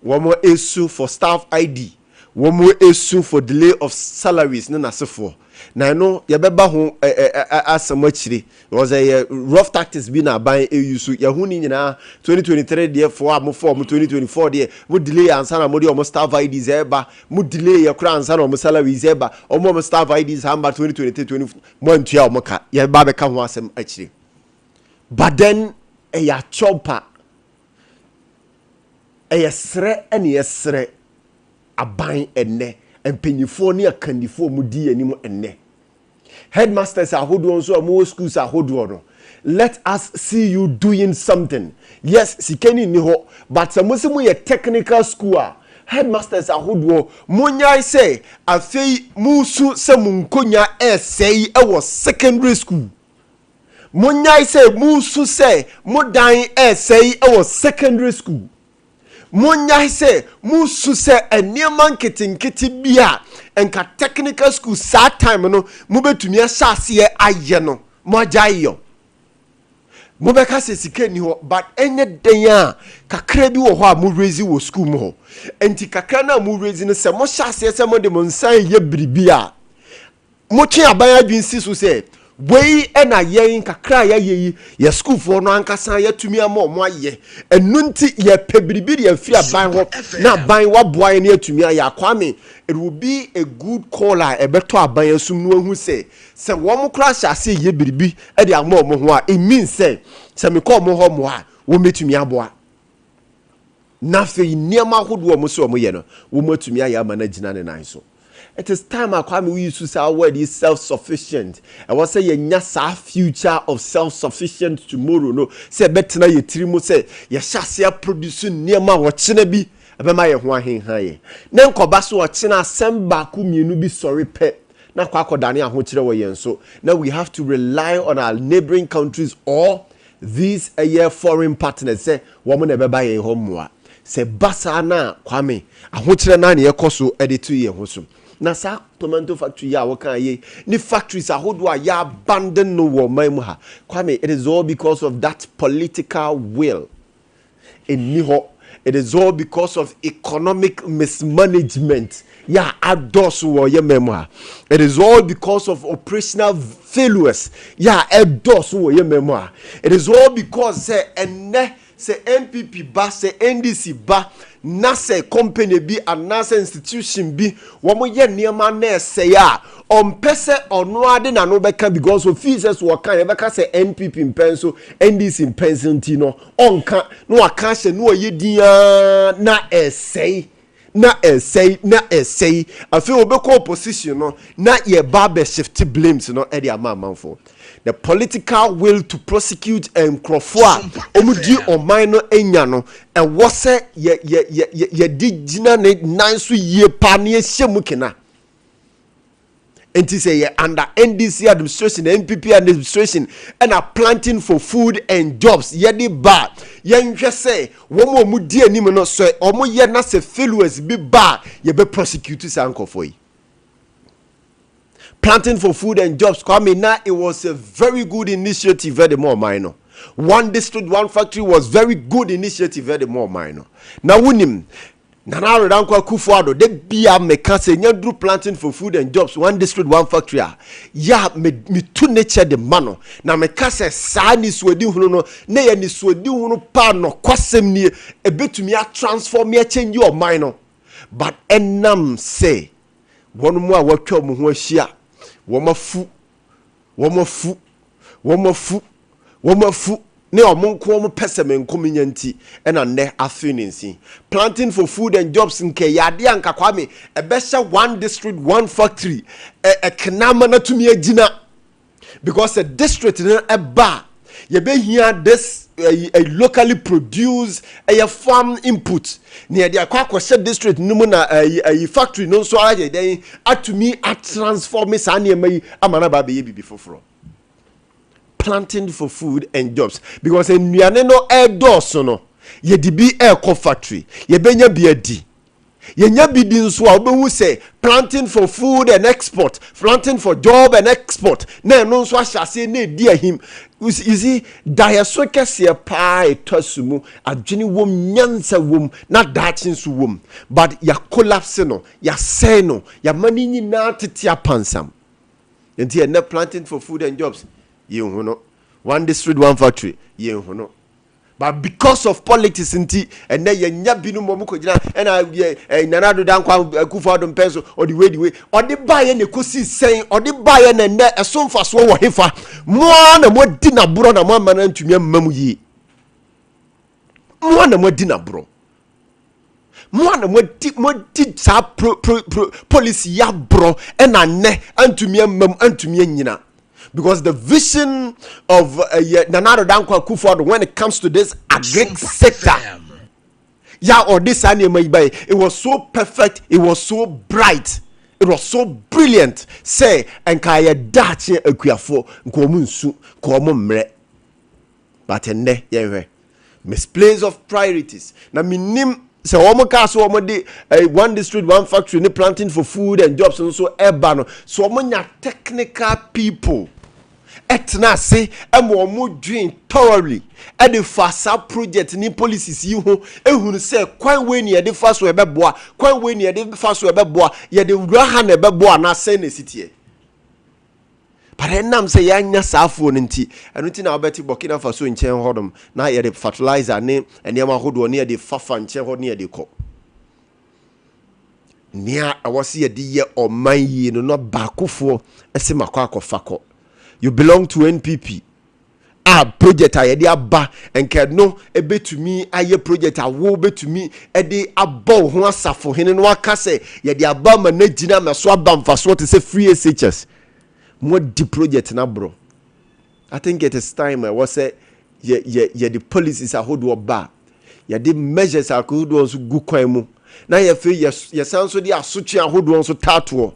[SPEAKER 2] Womo esu for staff ID. Womo esu for delay of salaries na nasefo. Na no ye beba ho asamachiri. Was a rough tactics bi na ban use ya hu ni nyina 2023 dey for am 2024 dey mo delay ansa na mo dey omo staff IDs eba mo delay ya kura ansa na omo salaries eba omo staff IDs hamba 2023 mo antua omo ka ye ba be ka ho asam achiri. But then ya chopper eyesre ene yesre aban enne empanyifo ne akandifo mudi anim enne headmasters ahodo nso amu schools ahodo no let us see you doing something. Yes, sikeni ni ho but samusimu ye technical school headmasters ahodo munyai say afei musu se munkonya essay ewo secondary school munyai say musu say mudan essay ewo secondary school Munya say musu say eniema nketinketi bia enka technical school sa time no mubetumi asase aye no mojayo mobeka se sika ni ho but enye den a kakra bi wo ho a mo raise wo school mo ho enti kakra na mo raise no se mo hyase se mo de mo nsan ye biribi a mo twe aban adwin si so se wei ena yen kakra ya ye ye school for no ankasa ya tumi ama mo aye enu nti ye pebiribi de afiri aban ho na aban waboa ye na atumi ya Kwame. It will be a good caller ebeto aban asum no hu se wo mo kra hyase ye biribi e de ama mo ho a it means se me call mo ho mo a wo metumi aboa na fe niam ahodo mo so mo ye no wo matumi ya ama na gina ne nan so. It is time Kwame we used to say our word is self-sufficient. And what say ye nya sa future of self-sufficient tomorrow no. Say better ye trimo say ye hyase produce niam wo chene bi ebema ye ho ahenhan ye. Na nkoba so wo chene asem ba ku mienu bi sorry pe. Na kwa akodane aho kire wo ye nso. Now we have to rely on our neighboring countries or these foreign partners say wo mo na beba ye ho moa. Say basa na Kwame aho kire na ne ye koso editu ye ho so. Na sa tomato factory ya waka ye ni factories ahodo a ya abandon no wo man mu ha Kwame. It is all because of that political will in niho. It is all because of economic mismanagement ya ados wo ye man mu ha. It is all because of operational failures ya ados wo ye man mu ha. It is all because say NPP ba say NDC ba na say company bi anase institution bi wo mo ye niema na ese ya ompese ono ade na no beka because of fees wo kan e beka say NPP mpenso NDC mpenso ntino onka no aka hye no ye dia na essay afi obeko opposition no na ye ba be shift blames no e dia amanfo. The political will to prosecute Krofua omudi oman no enya no e wo se ye digina ne nanso ye pa ne hyemu kena enti say ye under NDC administration NPP administration and are planting for food and jobs ye di ba ye nhwe say wo mo omudi anim no so omo ye na se failures bi ba ye be prosecute sankofo yi. Planting for food and jobs, Kwame, now it was a very good initiative, very more minor. One district, one factory was very good initiative, very more minor. Now, Winim, Nana Rankwa Kufuado, they be a mekase, do planting for food and jobs, one district, one factory. Ya, me to nature the mano. Now, mekase, sani swedi huno, ne ni swedi huno pano, kwasem ni, a bit to me, transform me, change your minor. But enam say, one more work your muhua. Womafu ne omonko mo peseme nkominyanti ena ne afininsi planting for food and jobs nke yade anka Kwame ebesha one district one factory kenama na tumi agina because a district na eba ye be here this a locally produced a farm input near the Aqua district numuna a factory no so I then to me at transform sani mai amana ba be before planting for food and jobs because in no air doors no ye di bi air co factory ye benya bi adi ye nya bi di nso a obehu say planting for food and export planting for job and export na no nso ahyase na edi ahim. You see, diasoka se pa etosumu adwene wom nyansa wom na dachin su wom but ya collapse no ya say no ya mani nyina tete apansam enti na planting for food and jobs ye hu no one district one factory ye hu no but because of politics nti ene ye nya binu mom ko gina ena Nana do dan kwa Kufuado mpenso or the way or the buy ne kosi sen or the buy na ne esomfa so wo hefa mo na mo di na bro na mo amana ntumi amam yi mo na mo di na bro mo na mo di sa policy ya bro ena ne antumi amam antumi anyina. Because the vision of Nana Dankwa Kufuado when it comes to this agric sector, or this animal, it was so perfect, it was so bright, it was so brilliant. Say, and kaya dachi ekuafo nkomunsu komomre, but ene yewe misplace of priorities. Na minim. So one district, one factory, ne planting for food and jobs and so urbano. So technical people. etna se emo mo dwen thoroughly e de fasa project ni policies yi ho ehunu se kwan we ni e de faso ebeboa kwan we ni e de faso ebeboa ye de wura ha na ebeboa na se na sitie but enam se ya nya saafo nti enu ti na obeti Burkina Faso nchen hodom na ye de fertilizer ne enema hodo ne ye de fafa nchen ho ne ye de ko nia awose ye de ye oman yi no baakofo ese makwa akofako. You belong to NPP. Project a yedi aba enke no ebetumi aye project a wo betumi ede abɔ ho asafo hene no aka se yedi aba ma na gina me so aba mfaso te se free SHS mo di project na bro. I think it is time I was say ye the policies ahodo oba ye the measures ahodo so gu kwan mu na ye fe ye sanso di asotwe ahodo so tato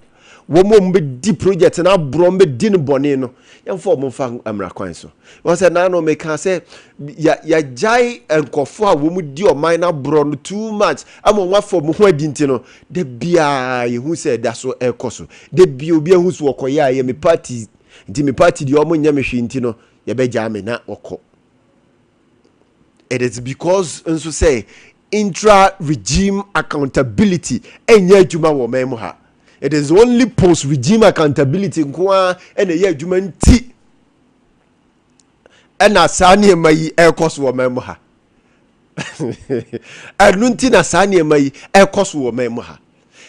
[SPEAKER 2] wo mo mbe di project na bro mbe di no bone no yemfo mo fa amra kwan so wo say na no make say ya jai enkofo a wo mu di o man na bro no too much amo wa for mo ho adinti no de bia ye hu say da so ekoso de bia obi hu so okoya ye me party nti me party di o mo nya me hwinti no ye be ja me na okọ. It is because nso say intra regime accountability enye adwuma wo man mu ha. It is only post-regime accountability nkwa ene ye adwuma nti ena sane mai ekos wo memu ha enu nti na sane mai ekos wo memu ha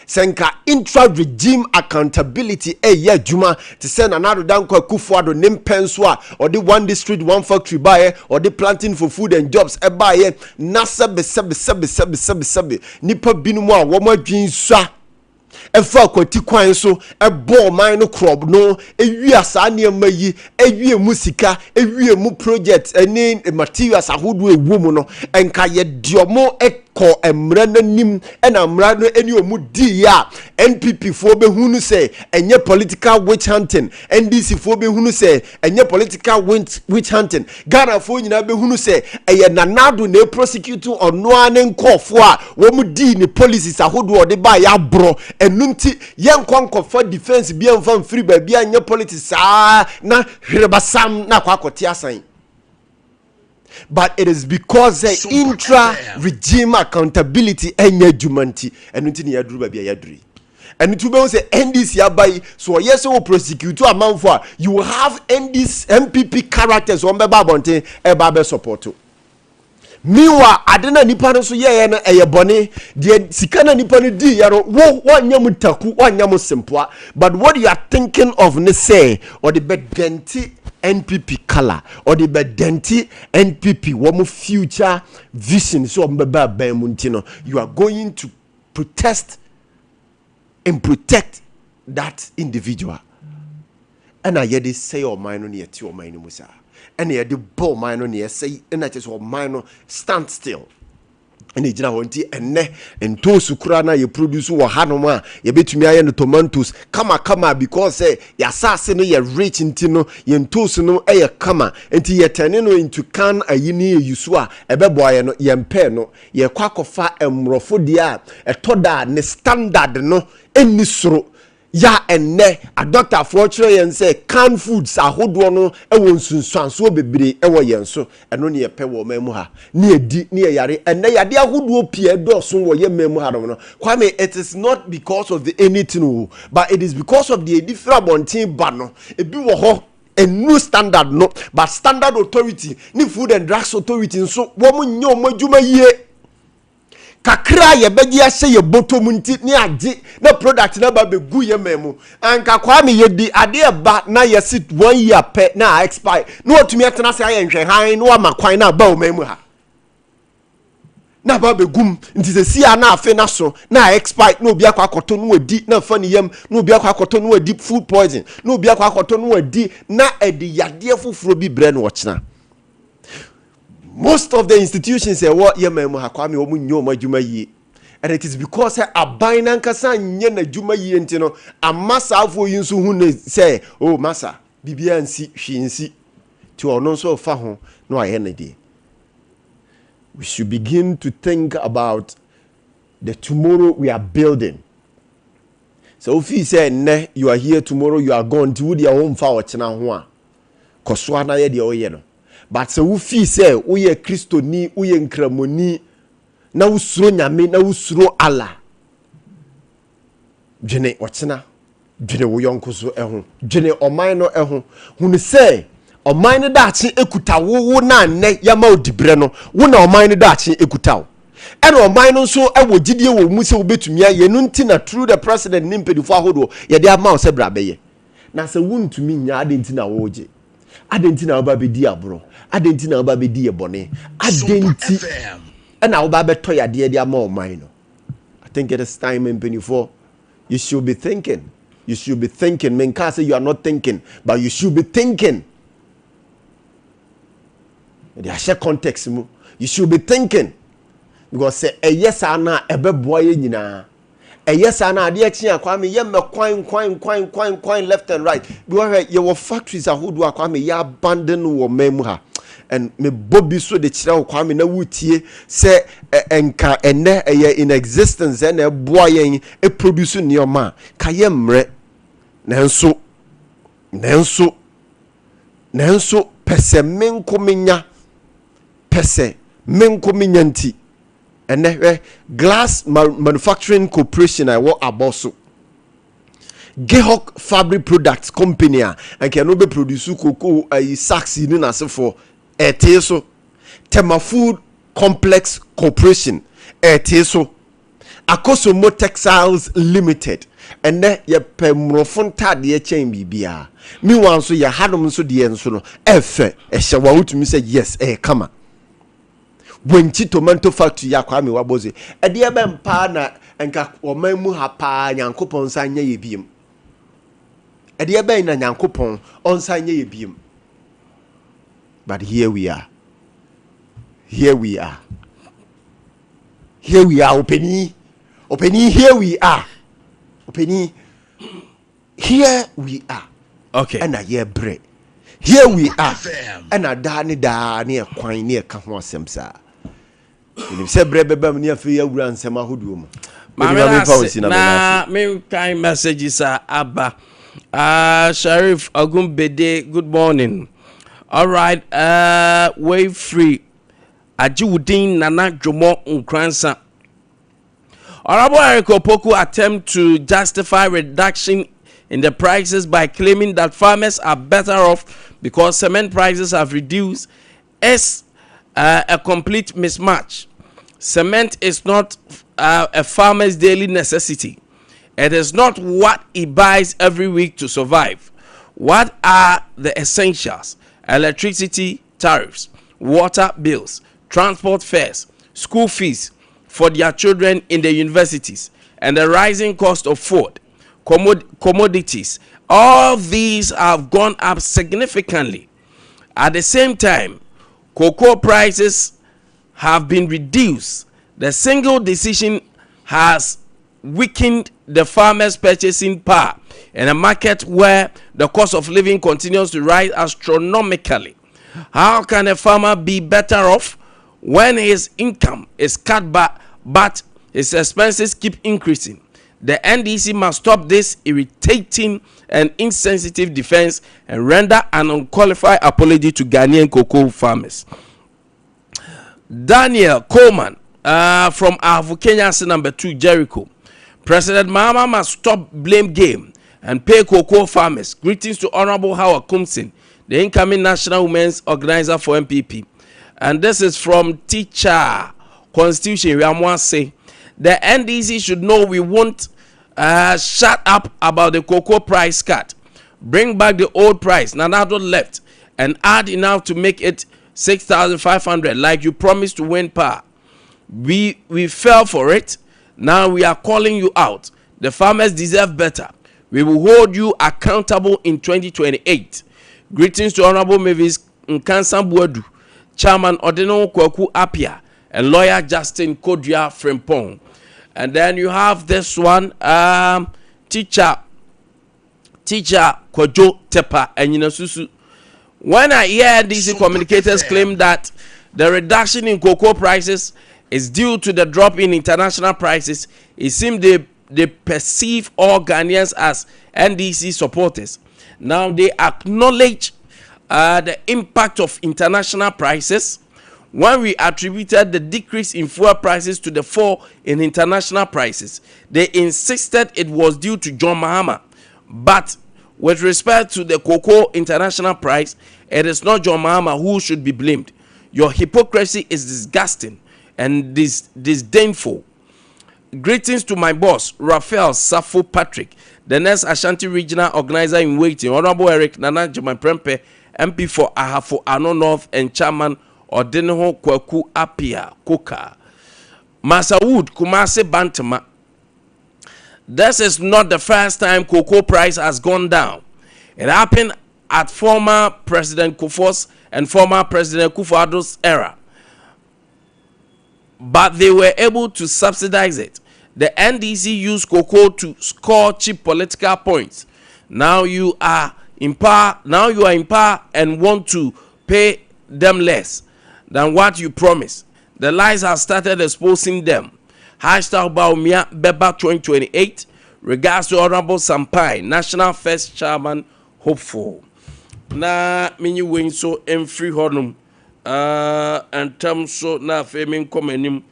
[SPEAKER 2] senka intra-regime accountability ye adwuma te se na nado dankwa kufuado nimpenso a or the one district one factory buy or the planting for food and jobs e buy na sebe nipa binumu a wo madwin sua efa kwati kwan so ebo man no crop no ewi asa ne mayi ewi musika ewi mu project any materials ahodo ewu mu no enka ye diomo ko emra nanim ena mra no eni omu di ya NPP fo be hunu se enye political witch hunting, NDC fo be hunu se enye political witch hunting, Ghana fo nyina be hunu se eye nanado na prosecute ono ane nkofo a wo mu di ni policies ahodo de ba ya bro enunti ye nkonkofo defense bia mfa free ba bia enye politics na hrebasam na kwakote asan. But it is because the intra-regime accountability enye jumanti enunti ni yaduru ba bia yaduri. And to be say NDC abai so yes we prosecute a man for you have NDC MPP characters on beba bonte e ba be support. Miwa adena nipa no so ye na eye bone de sika na nipa no di yaro wo wanyam taku wanyam simpoa but what you are thinking of ne say or the bedenti NPP color or the bedenti NPP womo future vision so mbeba ban mu ntino you are going to protest and protect that individual. And I hear they say or mine on yet your mine musa. And the ball mine on here say and that is or mine stand still. And the general and ne and to sukrana you produce or hanoma you bet me and the tomatoes kama because say ya assassin you rich intino yen toast no a kama until ye turning into can a yini yusua a beboy no yempe no ye kwakofa emrofo dia a toda ne standard no eni soro ya enne a doctor for yen say canned foods ahodo no e won sunsuanso bebre e wo yen so eno ne ye pe wo mamu ha ne edi ne yare enne yade ahodo pie do so wo ye mamu ha no Kwame, it is not because of the anything but it is because of the different bontin ba no e bi wo ho a new standard no but standard authority ni food and drugs authority so wo mu nyo madwuma yie kakra ye beji ase ye bottom nti ni age na product na ba begu ye memu anka Kwame ye di ade ba na ye sit 1 year pe na expire no otumi atena se aye nhwe han no amakwan na ba o memu ha na ba begum nti se sia na afe na so na expire no obi akwa akoto no adi na fa ni yam no obi akwa akoto no adi food poison no obi akwa akoto no adi na edi yade fufuro bi bre no ochina. Most of the institutions say what ye memu ha Kwame omu nyo madwuma yi and it is because aban nankasa nye na dwuma yi ntino amasa afo yi nso hu ne say oh masa bibia nsi hwinsi ti ono so fa ho no aye na de. We should begin to think about the tomorrow we are building. So if you say ne you are here tomorrow you are gone to would your home fa ochina ho a koso na ye de oye no but se wo fi se wo ye kristoni wo ye nkramoni na wo suro nyame na wo suro ala dwene ochena dwene wo yonko so eho dwene oman no eho hunu se oman no daache ekuta wo na ne yama odibre no wo na oman no daache ekuta wo ene oman no so ewo gidie wo mu se wo betumi aye no nti na through the president ni mpedifo ahodo ye de ama wo se bra beye na se wuntumi nya ade nti na wo oje ade nti na wo ba bedi abro ade nti na wo ba bedi ebone ade nti ena wo ba beto yade de ama oman no. I think it is time mpedifo you should be thinking. You should be thinking. Men can't say you are not thinking, but you should be thinking. There are context. You should be thinking. Because say a yes ana ebe boy nyina. A yes ana ade akye Kwame ye me kwan left and right. Because your factories are who do Kwame ya abandon wo memu ha. And me Bobby so de kira Kwame na wutie say enka ene in existence and e boy yen e produce nyoma ka ye mre nanso pese menkominya nti ene glass manufacturing corporation I work about so Gehok Fabric Products Company and can be produce cocoa sacks in for so Tema Food Complex Corporation so Akosomo Textiles Limited and then ye pemrofon tad ye chain bibia me wan so ye hadom so de enso no efe ehyewa wutumi say yes kama wenchi tomato factory ya Kwame Waboze e de be mpa na enka oman mu ha pa Nyankopon san nya ye biem e de be na Nyankopon on san nya ye biem. But here we are opening here we are Opening, here we are.
[SPEAKER 1] Okay.
[SPEAKER 2] And I hear bread. Here we are. And I da near quine near Kahwasemsa. You say bread bebam near for your grandsama hoodroom.
[SPEAKER 1] Nah, me kind messages are Abba. Sharif Agumbede, good morning. All right, wave free. Ajiwudin Nana Jomo Nkransa. Honorable Eric Opoku attempt to justify reduction in the prices by claiming that farmers are better off because cement prices have reduced is a complete mismatch. Cement is not a farmer's daily necessity. It is not what he buys every week to survive. What are the essentials? Electricity tariffs, water bills, transport fares, school fees for their children in the universities, and the rising cost of food, commodities. All these have gone up significantly. At the same time, cocoa prices have been reduced. The single decision has weakened the farmers' purchasing power in a market where the cost of living continues to rise astronomically. How can a farmer be better off when his income is cut back but his expenses keep increasing? The NDC must stop this irritating and insensitive defense and render an unqualified apology to Ghanaian cocoa farmers. Daniel Coleman from Kenya, number 2, Jericho. President Mahama must stop blame game and pay cocoa farmers. Greetings to Honorable Howard Kumsin, the incoming National Women's Organizer for MPP. And this is from Teacher Constitution. We want to say the NDC should know we won't shut up about the cocoa price cut. Bring back the old price, Nanado left, and add enough to make it 6,500 like you promised to win power. We fell for it. Now we are calling you out. The farmers deserve better. We will hold you accountable in 2028. Greetings to Honorable Mavis Nkansa Buadu, Chairman Odeno Kwaku Apia, and Lawyer Justin Kodria Frimpong. And then you have this one, teacher Kojo Tepa and Yinasusu. When I hear these communicators claim that the reduction in cocoa prices is due to the drop in international prices, it seems they perceive all Ghanaians as NDC supporters. Now they acknowledge the impact of international prices. When we attributed the decrease in fuel prices to the fall in international prices, they insisted it was due to John Mahama. But with respect to the cocoa international price, it is not John Mahama who should be blamed. Your hypocrisy is disgusting and disdainful. Greetings to my boss, Raphael Safo Patrick, the next Ashanti Regional Organizer in Waiting, Honorable Eric Nana Prempe, MP for Ahafo Ano North and Chairman Odeneho Kwaku Apia Koka. Masa Wood Kumase Bantama. This is not the first time cocoa price has gone down. It happened at former President Kufuor's and former President Kufuor's era. But they were able to subsidize it. The NDC used cocoa to score cheap political points. Now you are in power. And want to pay them less than what you promised. The lies have started exposing them. Hashtag Baumia Beba 2028. Regards to Honorable Sampai, National First Chairman, hopeful. Na mini win so in free honum. And terms so na faming commenim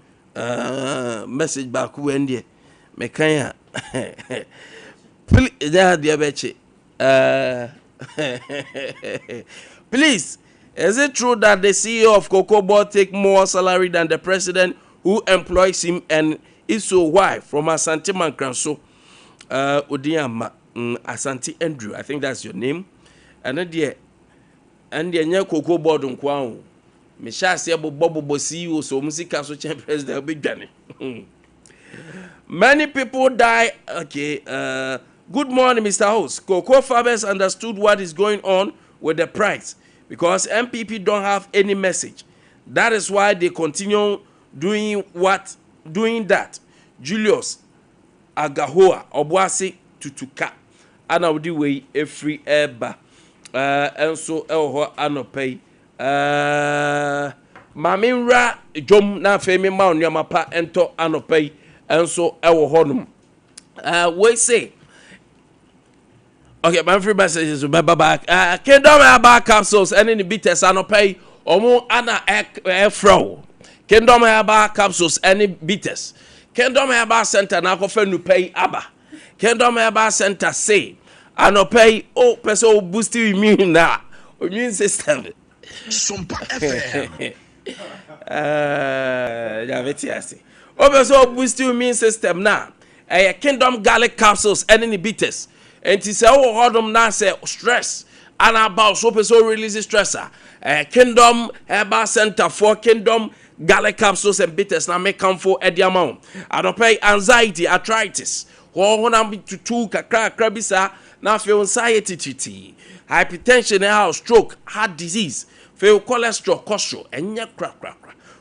[SPEAKER 1] message back when de mekanya please please, is it true that the CEO of Cocoa Board take more salary than the president who employs him, and if so why? From Asante Mankranso Odiama Asante Andrew, I think that's your name. And the Cocoa Board on Kwao. CEO so Musika so president big Danny. Many people die. Okay, good morning, Mr. Host. Cocoa farmers understood what is going on with the price because MPP don't have any message. That is why they continue doing that. Julius Agahoa Obuasi Tutuka Anaudi way a free eba and so elho anopay. Maminra Jom na femi ma onyamapa ento anopay and so ewo honum. We say okay, my free messages will be back. Kingdom Herbal Capsules and in the bitters anopay omo ana fro. Kingdom Herbal Capsules any bitters. Kingdom Herbal Center na ko fe nu pay aba. Kingdom Herbal Center say anopay person boost immune system.
[SPEAKER 4] Sompa FM.
[SPEAKER 1] Vetiasi. Also boost immune system now. Kingdom Garlic Capsules and any bitters. And to say hodom na say stress and about so person release stressor. Kingdom Herbal Center for Kingdom Garlic Capsules and bitters na make come for the amount. Anopay anxiety, arthritis. Honam to two krabisa na feel anxiety titi. Hypertension, stroke, heart disease, feel cholesterol, cholesterol, and crack.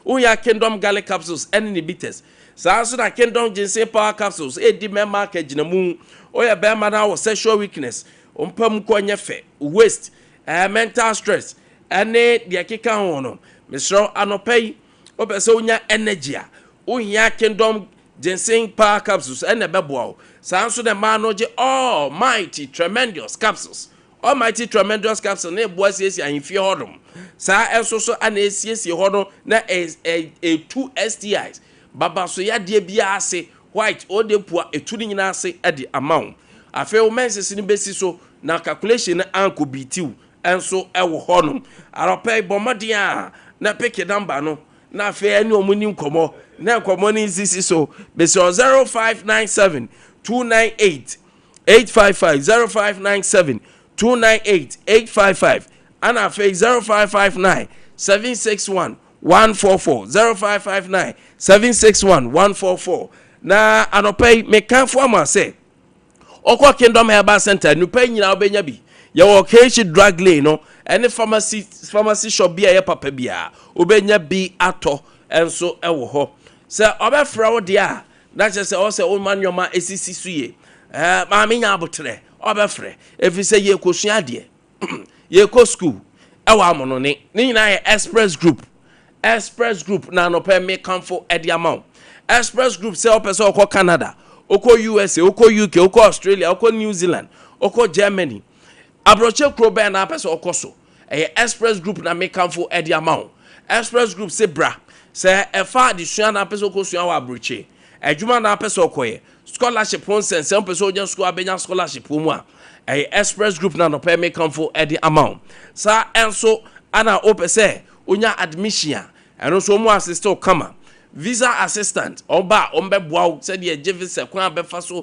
[SPEAKER 1] Uya Kingdom Garlic Capsules and the bitters. So that Kingdom Ginseng Power Capsules, di market in the moon, oya bema now sexual weakness, mukwenye fe, waste, mental stress, and the akika hono. Mr. Anopay, opeso unya energy, uya Kingdom Ginseng Power Capsules and the bebo. So the man almighty tremendous capsules. Almighty tremendous capsule ne boas yes ya infie hodom sa enso so ana esiesie hodom na a 2 STIs baba so ya de bia ase white o de pua etu ni nyina ase e de amount afa o menses ni besi so na calculation na anko bitiu enso e wo hodom aropai bomadian na pick number no na afa ani omuni nkomo na nkomo ni sisi so besi 0597 298 855 0597 298 855 and our face 0559 761 144 0559 761 144. Na anopay me kan for am say okwa Kingdom Herbal Center nu pay nyina obenya bi ye wo Keshi drug lane no any pharmacy shop bia ye papa bia obenya bi ato enso ewo ho se obefra wo dia na che o se o man yoma esisi suye ma me nya abotre obefre if you say ye kosua de ye ko school ewa amono ne nyina ye express group na no pay me comfort e the amount express group say person oko Canada oko USA oko UK oko Australia oko New Zealand oko Germany abroche krobe na person oko so express group na make am for Eddie amount. Express group say bra. Say efa addition na person ko sua wa abroche. Adwuma na person okoye. Scholarship nonsense. Some person just school abenya scholarship mu a. Express group na no pay make am for Eddie amount. Sa enso ana ope say onya admission. Eno so mu assist kama. Visa assistant oba ombeboa said the visa kwan befa so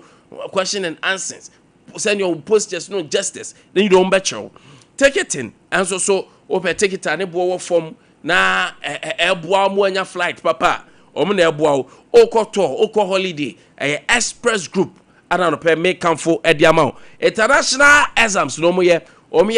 [SPEAKER 1] question and answers. Send your posters no justice. Then you don't bet you. Take it in and so open take it and boa form na boa mo anya flight papa omo na boa o tour holiday express group ana no pay make come for e amount international exams no mo ye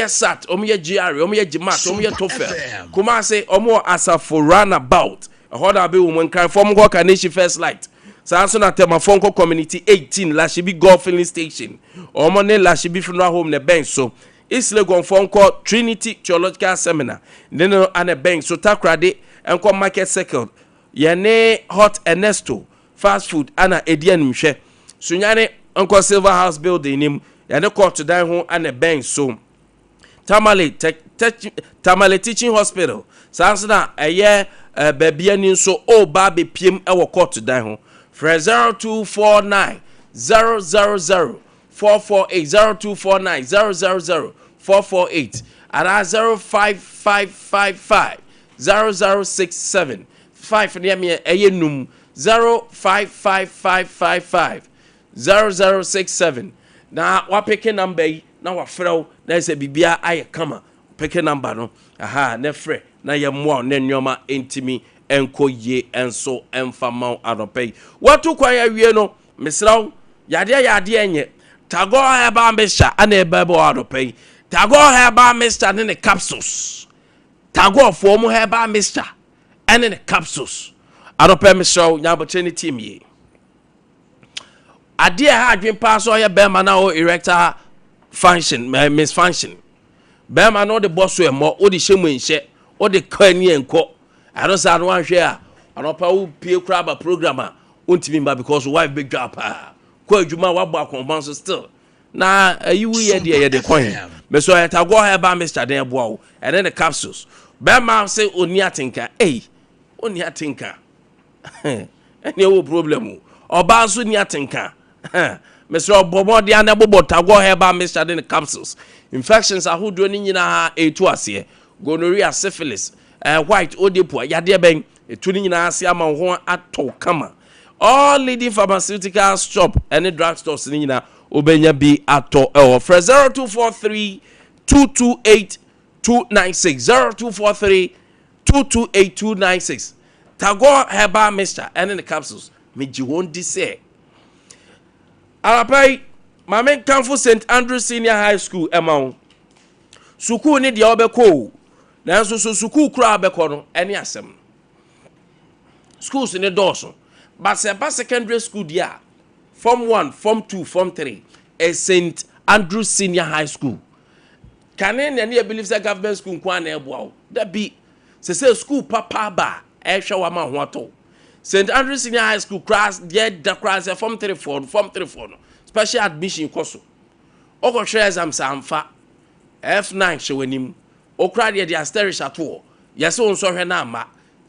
[SPEAKER 1] sat omo ye GRE omo ye GMAT omo ye TOEFL kuma say omo asa for runabout hoda be woman kan form go Carnation First Light sanso na tema fonko community 18 Lashibi Golf Filling Station omo ne Lashibi funeral home ne ben so Isle Gonfon called Trinity Theological Seminar. Then on a bank, so takrade and call market circle. Yane hot Ernesto fast food ana Edian Mche. Sunyane Uncle Silver House building him. Yane called to die home and a bank so. Tamale Teaching Hospital. Sansana a year baby so oh baby PM our court to die home. For 0249 000 448 0249 000 448 and 05555 0067 5 near me a num 05555 0067 now what picking number now what fro there's a bibia I come picking number no aha ne frɛ na ye mo ne nyoma entimi enko ye enso emfama adopay what to kwaya wie no misraw yade enye Tago heba Mr. and a bebo adopay. Tago heba Mr. and the capsules. Tago form heba Mr. and the capsules. Adopay Mr. Yabotini team ye. A dear had been passed or your Bermana erector function, misfunction. Berman or the boss were more or the shimmering share or the Kenny and co. I don't sound one share. An opera peer crab a programmer. Won't mean because wife big drop. Kwa juma wa ba konbanso still na ayiwu ye de coin me so ya tago ha ba Mr. Den boa and then the capsules be ma say oni atinka oni atinka any wo problem oba so ni atinka me so bobo de anebobo tago ha ba Mr. Den capsules infections ahodo ni nyina ha etu ase gonorrhea syphilis white odepo ya de ben etu ni nyina ase ama ho ato kama all leading pharmaceutical shop and drug stores in Obenya B ato for 0243 228 296 0243 228 296 Tago heba Mr. and in the capsules me won't say Arapai Mame Kanfu St. Andrew Senior High School amount suku ni dia obeko na so suku kura obeko no ene asem schools in the doors but secondary school there form 1 form 2 form 3 is St. Andrew Senior High School can any believe that government school kwan na eboa that be say school papa ba e hwe wa ma ho ato St. Andrew Senior High School class there the class form 3 form 3 no special admission course ogo hwe exam samfa F9 hwenim okra there the asterisk at all yes won so hwe na ama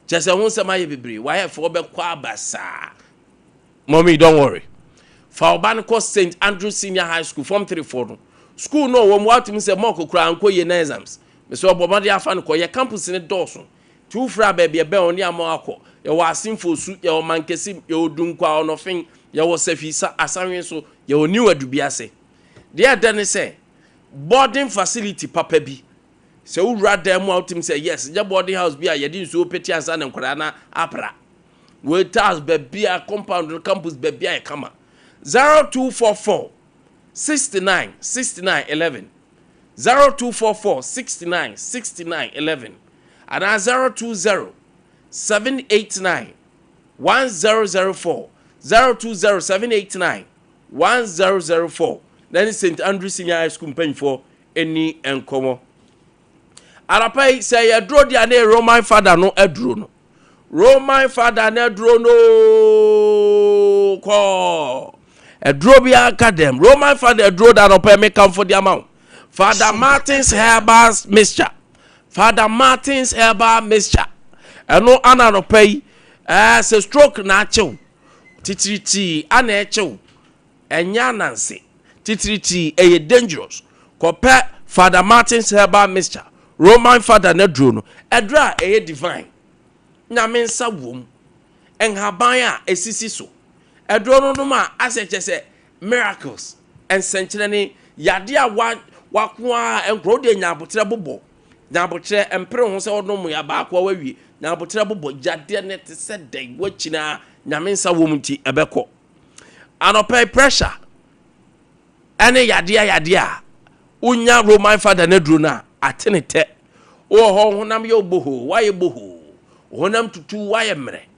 [SPEAKER 1] just won say my bebre why for be kwa basa mommy don't worry for Obaniko St. Andrew Senior High School form 3 no school no wo what me say moko kra anko ye na exams me so obomade afa no ye campus ne dorso tu fra ba bia be oni amako ye wa asimfo su ye o mankesi ye odunkwa onofin ye wo safisa asanwe so ye oni wadubiase there then say boarding facility papa bi se wo rather mu outim say yes je boarding house bi a ye din so peti ansa na nkora na apra we tas be bia compound campus be bia e kama 0244 69 11 0244 69 11 and 020 789 1004 020 789 1004 then St. Andrew Senior High School paying for any enkomo arapai say ya dro dia na Roman father no edro no Roman father na edro no ko edro bia academ Roman father edro that no pay me come for the amount Father Martin's Herbals Mixture Father Martin's herbal mixture eno ana no pay se stroke na achew titiriti ana echew enya nanse titiriti eye dangerous kope Father Martin's herbal mixture Roman Father na duro no edra eye divine nyame nsa wom enhaban a esisi so edro no ma aseche se miracles ensenkyere ne yade a wako a enkro de nyabotre bobo nyabotre empre ho se odom ya ba akwa wawie nyabotre bobo yade ne te se den wachina nyame nsa wom ti ebeko anopai pressure ene yade a unya Roman Father na duro na atenete ho honam ye oboho waye boho honam tutu waye mre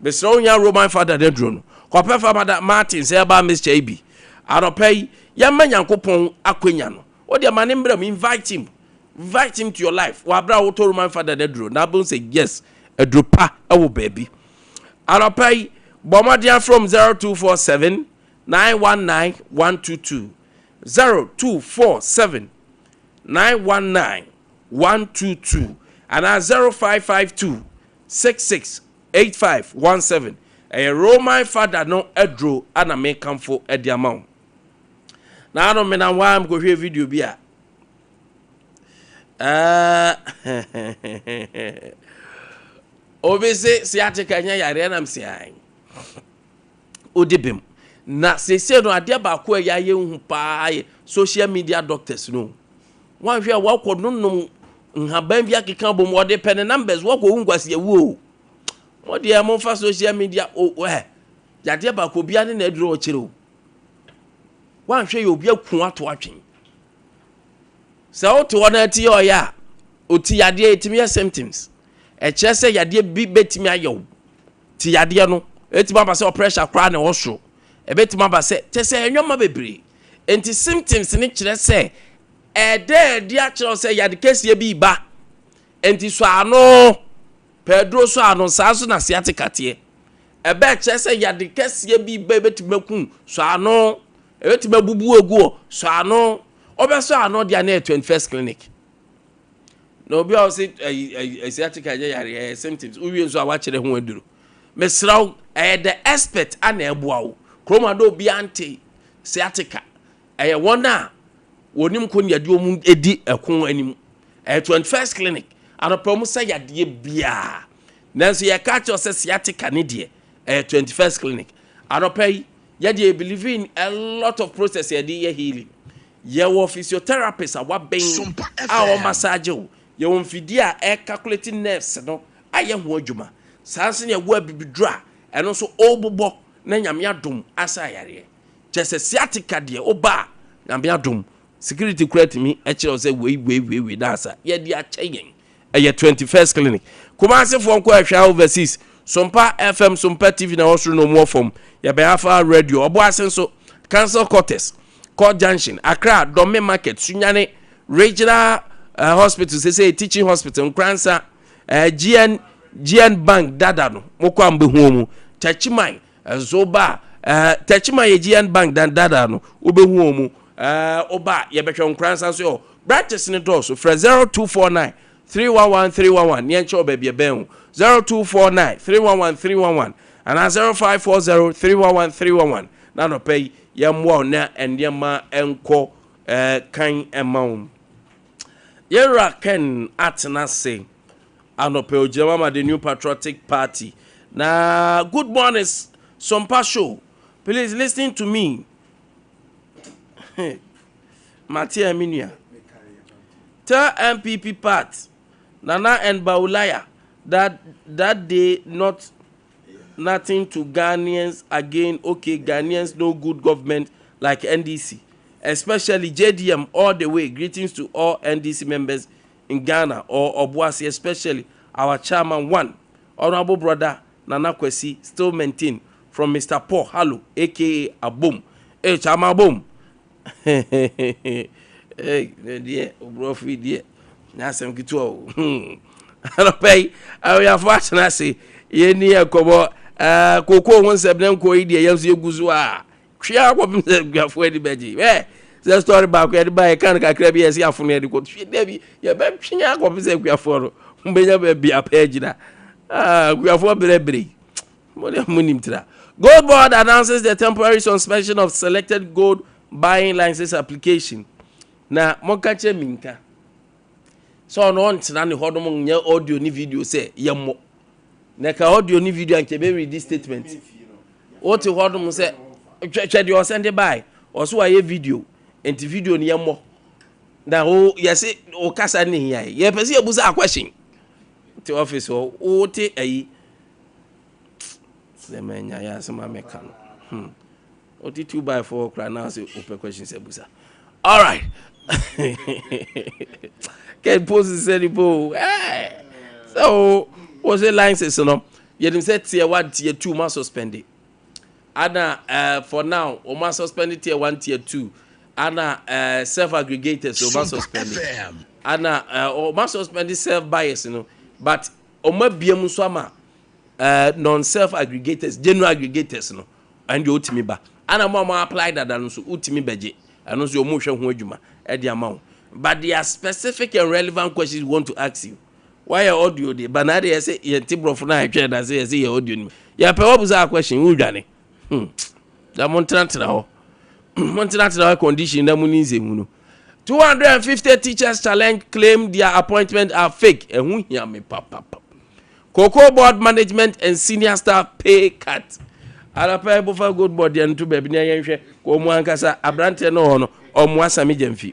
[SPEAKER 1] besra unya Roman Father na duro no kope Father Martin say ba Mr. Ibi anopai yamma nyankopon akwanya no wo de mane mbra invite him to your life wa bra wo to Roman Father na duro na bon say yes adropa ewo baby anopai bomadian from 0247 919 122 0247 919 122 and 0552 668517 a Roman Father no edro ana me kamfo edi amount na no me na wa am go hwe video bi a obese siatika nya yare na msian odibem na sese no ade ba ko ya ye hu pa social media doctors no wan hwe wa ko nunum nhaban bi akeka bom ode pen numbers wa ko ngwase ye wo ode ya mo fa social media ya de ba ko bia ne na eduro o kire o wan hwe ye obi akun ato atwen se o to na ti o ya o ti yade etimi symptoms e kire se yade bi betimi ayew ti yade no etimi ba se pressure kra na wo so ebetima ba se tese enwoma bebre enti symptoms ni kire se ede a kire se yade kese bi ba enti so ano Pedro so ano saso na siatikate ebe kire se yade kese bi ba ebetima kun so ano ebetima bubu egu so ano obe so ano dia na 21st clinic no bi o se siatikate yare symptoms uwie so awa kire ho aduro mesraw the expert ana ebuawo kromado bi ante sciatica wona wonim ko nyade omu edi ekon anim 21st clinic anopamu say yade bia nanso ye catch us sciatica ne de 21st clinic anopai yade believe in a lot of process yade ye healing ye wo physiotherapist awa ben awo massage ye wo mfidi a calculating nerves no aye ho adwuma sanse ye wo abibidra eno so obobo na nyame adom asa yare jese sciatica de oba nyame adom security credit me e kire say we dansa ye de acheyen eye 21st clinic kumase fo nko ahwa overseas Sompa FM Sompa TV na osro no mo fom ye be afa radio obo asenso Council Quarters Court Junction Accra Dome Market Sunyane Regional Hospital say teaching hospital Nkransa GN Bank dada no mokwa mbe hu mu Chachimai Zoba Techima Yejian Bank dan dada no obehu omu oba ye behwe nkransa so branches ne door so fra 0249 311 311 nye ncho ba bia ben 0249 311 311 and 0540 311 311 na no pay ye mo na endema enko kan amount yera ken atna say anope ojema the New Patriotic Party na good morning Sompa show. Please listen to me. Matia Minia. Tell MPP part Nana and Baulaya that they nothing to Ghanaians again. Okay, Ghanaians no good government like NDC, especially JDM all the way. Greetings to all NDC members in Ghana or Obuasi, especially our chairman one, honorable brother Nana Kwesi, still maintain from Mr. Paul Hallo, aka Abom. Hey, Chama Abom. Hey, dear, Obrofi, dear. Nasem Kito. I pay. I have watched Nasi. Ye near Kobo. Coco 17 ko idia. Yes, you guzua. Chia wapim se gafwe di beji. Eh, the story back where by can kakra be as ya funu de ko Debbie ya be twinya ko be kuafo ro mbenya be bia page na kuafo berebre mo de munim tra. Gold Board announces the temporary suspension of selected gold buying license application. Na mo ka che minka so no ntina ne hodom nye audio ni video say yemmo na ka audio ni video anke be read this statement o ti hodom say twa de o send by o so aye video enti video ni yemmo na o yesi o kasa ni ya ye pese e busa question ti office o ti ayi se menya ya se ma meka no o ti 2x4 kra na say open question se busa. All right. Can pose any bo. So was it license no? You didn't say tier 1 tier 2 must suspended. Ana for now o must suspended tier 1 tier 2. Ana self aggregators o must suspended. Ana o must suspended self bias no. But o ma biam so ama non self aggregators general aggregators no and you ultimi ba. Ana mo apply that and so ultimi beje. And also mo hwe ho adwuma e de amount. But there are specific and relevant questions we want to ask you. Why your audio de banade you say you tibrofo na atwe da say your audio ni. Ya pe wo buza question wo dwane. Da montrantna ho. Montrantna ho condition na mu ni nzemu no. 250 teachers challenge claim their appointment are fake. Ehun hia me papa. Cocoa Board management and senior staff pay cut. Ala pa Bofa Gold Board yan to bebi na yenhwe ko mu ankasa abrante no ho no omu asami jamfi.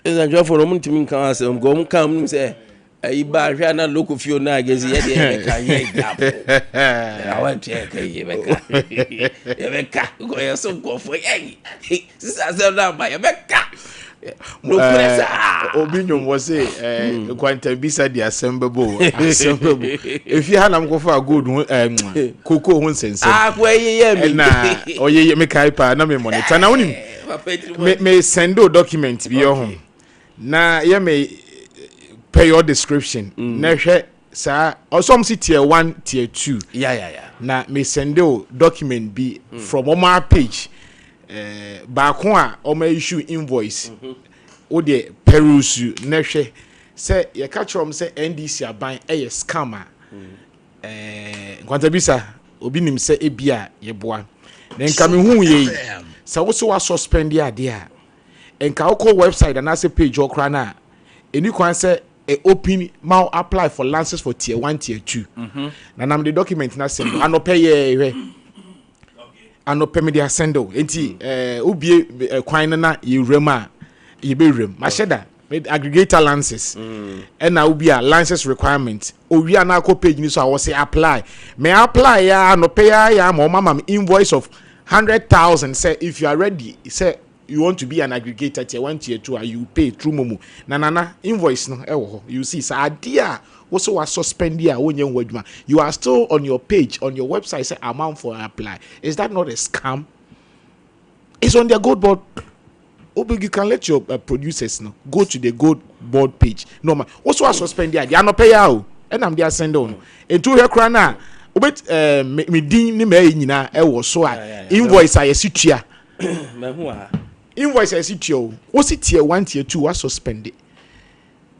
[SPEAKER 1] Eza jo for omu ntimi kan asem go mu kan mu se ayi ba hwa na local fio na agezi ye de ka ye gap. Na wa tie ka ye beka. Ye beka go ye so go for ye. Sisa se na ba ye beka.
[SPEAKER 5] No pressa Obinyom was say Nkwantabisa the assemblable if you had am go for a good cocoa hun sense
[SPEAKER 1] where ye me
[SPEAKER 5] na oye me kai pa na me monitor na onim me send o document bi your home na ye me pay your description na hwe sa or some tier 1 tier 2
[SPEAKER 1] yeah
[SPEAKER 5] na me send o document bi from our page back one o may issue invoice o de peruse na hwe say ye catch from say NDC aban e scammer Nkwantabisa obi nim say ebia ye boa na nka me hu ye say wo so wa suspend ya de a nka wo ko website and say page okra na eni kwan say e open ma apply for licenses for tier 1 tier 2 na nam the document na send anope ye anope me dia sendo enti obie kwan na ye rema ye be rem ma sheda aggregator licenses and now be a license requirement owi ana ko page ni so I was say apply me apply ya anope ya ma mama invoice of 100,000 say if you are ready say you want to be an aggregator tier 1 tier 2 you pay through momo na invoice no you see say adia also was suspended you are still on your page on your website say amount for apply. Is that not a scam? It's on their Gold Board. You can let your producers know go to the Gold Board page. No man also was suspended they are not pay out and I'm there send on into her crana obet me din ni me nyina e wo so a invoice a yesitua invoice a yesitua o si tier 1 tier 2 was suspended.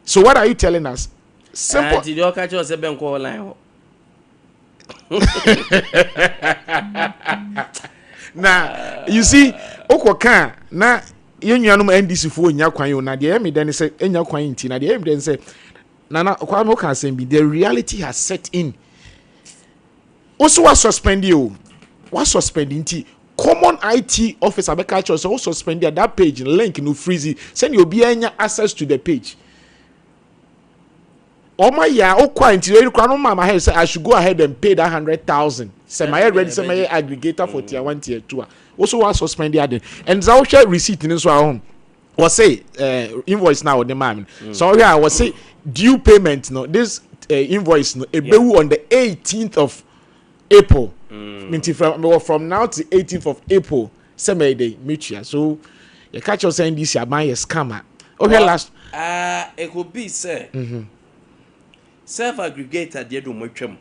[SPEAKER 5] So what are you telling us? Simple.
[SPEAKER 1] Did you catch us a bank line?
[SPEAKER 5] Now you see okoka na yenuanum NDC fo nya kwan yo na de me den say enya kwan nti na de me den say nana Kwame Nkwantabisa be the reality has set in. Also was suspended you. Was suspended nti common IT officer be catch us also suspended that page link no freeze send you be enya access to the page. Oh my yeah, oh quite you no mama say I should go ahead and pay that 100,000. Say my ready say my aggregator for tier 1 tier 2. Also was suspended and so share receipt in so home. Was say invoice now the man. So here I was say due payment no this invoice no on the 18th of April. From now to 18th of April, same day mutual. So you catch us saying this you buy a scammer. Okay, last
[SPEAKER 1] it could be say self aggregator dey do mo twem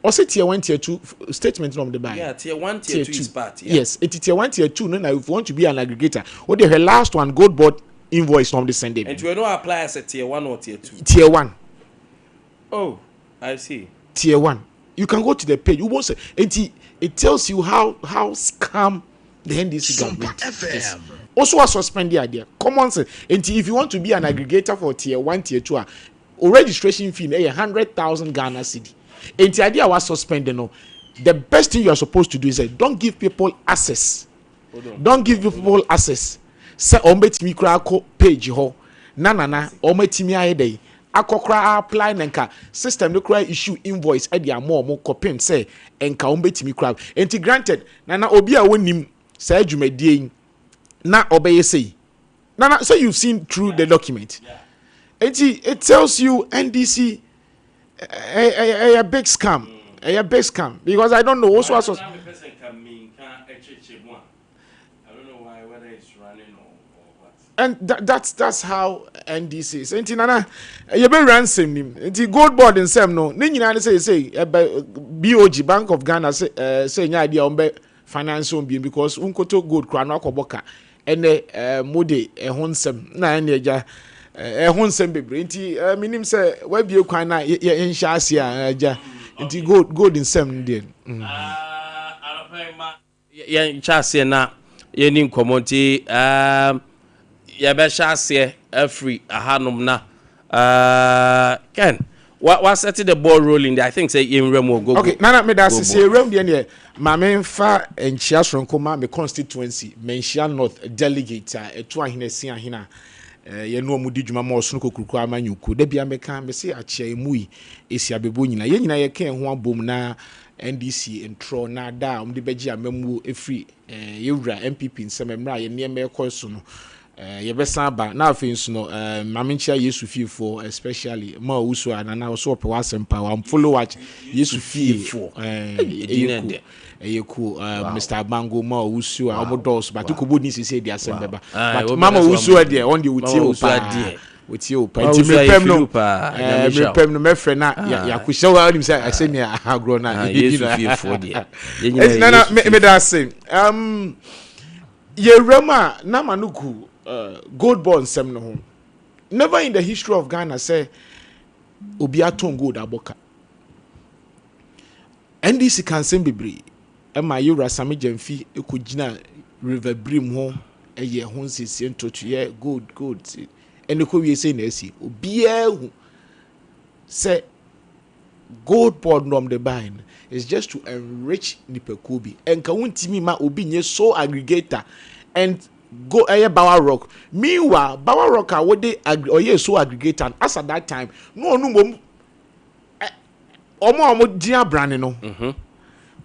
[SPEAKER 5] Also tier 1 tier 2 statement from the bank.
[SPEAKER 1] Yeah, tier 1 tier 2 is part. Yeah.
[SPEAKER 5] Yes, it is tier 1 tier 2 no now if you want to be an aggregator. What the last one gold board invoice from the send them.
[SPEAKER 1] And you don't apply as a tier 1 or tier 2.
[SPEAKER 5] Tier 1.
[SPEAKER 1] Oh, I see.
[SPEAKER 5] Tier 1. You can go to the page. You won't say it tells you how scam the NDC government is. Also, I suspend the idea. Common sense. And if you want to be an aggregator for tier 1, tier 2, registration fee is 100,000 Ghana cedi. And the idea was suspended. No, the best thing you are supposed to do is don't give people access. Don't give people access. Say ombetimi kra ko page ho. Na ombetimi ayede. Akokra apply nanka system no kra issue invoice e dia mo copy say enka ombetimi kra. Enti granted na obi a wonim say adwumadie na obeye say. Na so you've seen through the document. It tells you NDC a big scam. A big scam. Because I don't know also. I don't know whether it's running or what. And that's how NDC is. And Nana, you be ransom him. The gold board in some no. Nina say BOG Bank of Ghana say nya idea on be finance on because unkoto gold krano akoboka. Ene mode ehonsem na ene ja ehonsem bebre nti minim say we bie kwan na ye nhya ase aja nti gold in sem dey
[SPEAKER 1] anopema ye nhya ase na ye ni nkomonti ye be hya ase free ahanum na Ken what set the ball rolling there? I think say in remo go. Okay,
[SPEAKER 5] nana me da say rem dey ne ma me fa enchia sonko ma me constituency menchia north delegate etu ahina si ahina ye no mu di dwuma ma osunu kokuruku amanyuku da bia me kan me say achia emui esi abebo nyina ye nyina ye kan ho abom na NDC intro na da de beji amamu efri yewura MPP nsememra ye ne me ekoso no ye besa ba na afi nso no mamenchia Yesu fifo especially ma usu anana so ope wasempa wa follow watch Yesu fifo eyeku Mr. Bango ma usu a omodos but ko boni sisi dia sembeba but mama usu e dia on the utie opa nti me pem no me frɛ na ya kuhye wa nim say asemi agro na
[SPEAKER 1] Yesu fifo dia
[SPEAKER 5] nana me da say ye rema na manuku gold bond sem no ho never in the history of Ghana say obi aton gold aboka NDC can sem bebre ema yura same jamfi ekogina river brim ho eye ho nsisi ntoto ye gold ene ko wie say na asi obi ahu say gold bond nom the buying is just to enrich nipakubi enka wuntimi ma obi nye so aggregator and go Bower Rock. Meanwhile, Bower Rock are what they so aggregator and as at that time, no mom omo dia brand no.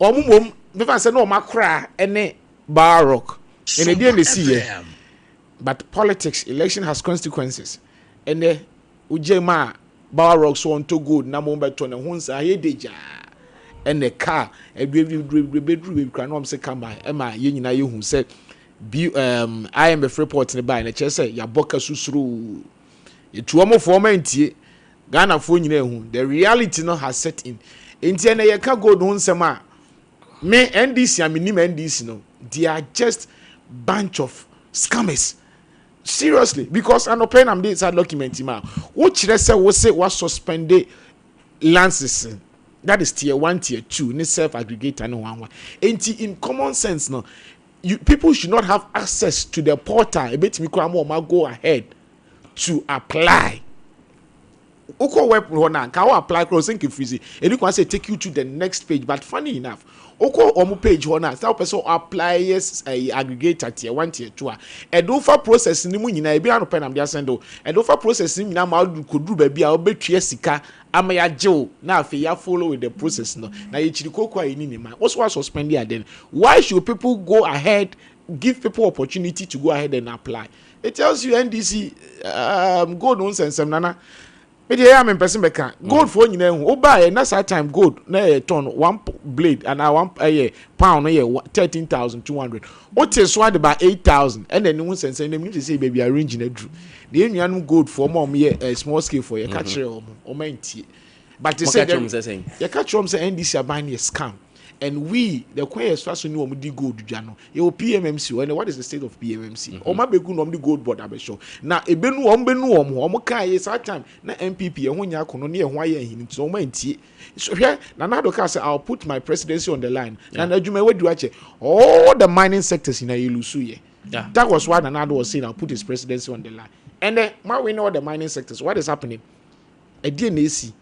[SPEAKER 5] Omo mom say no makra any Bower Rock. And again they see but politics, election has consequences. And the ujema Bower Rock so on to good na mo beto na hunsa he deja. And the car e bedroom cranom say come by ema ye nyina ye hu say IMF report in the by na che say ya boka susuru etuomo for mantie Ghana fo nyina hu the reality no has set in enti na ye ka gold hu nsem a me NDC aminim NDC no they are just bunch of scammers seriously because an open am dey inside document ma wo kire say wo say wa suspend lances that is tier 1 tier 2 ni self aggregator no one enti in common sense no people should not have access to the portal. A bit me go ahead to apply. Oko web na can apply crossing freezy. And you can say take you to the next page. But funny enough, Oko omu page na that person apply yes aggregator tier 1 tier 2. And offer process ni mu nyina e bi anopen am dia sendo. And offer process ni nyina ma ko duru ba bia obetua sika ama ya jew na afi ya follow with the process no. Na ye chiri kokwa yi ni ma. Also was suspend there then. Why should people go ahead, give people opportunity to go ahead and apply? It tells you NDC go nonsense nana. But yeah, I'm in person beka. Gold for nyina hu. Oba na that time gold na a ton one blade and one pound na 13,200. What is so by 8,000 and then no sense and them say baby arrange na dru. The enuanu gold for mom here small scale for your catch o menti. But they said you catch them say NDC are buying a scam. And we, the Quayers first knew the gold jano. You PMMC, and what is the state of PMMC? Or my begun on the gold board, I show. Now, a benu, Omokai is our time. Na MPP, and when you are near why in so many. So here, Nanado Casa, I'll put my presidency on the line. And you may what do I say? All the mining sectors in Ilusuye. That was why Nanado was saying, I'll put his presidency on the line. And then, now we know the mining sectors. What is happening? A DNAC,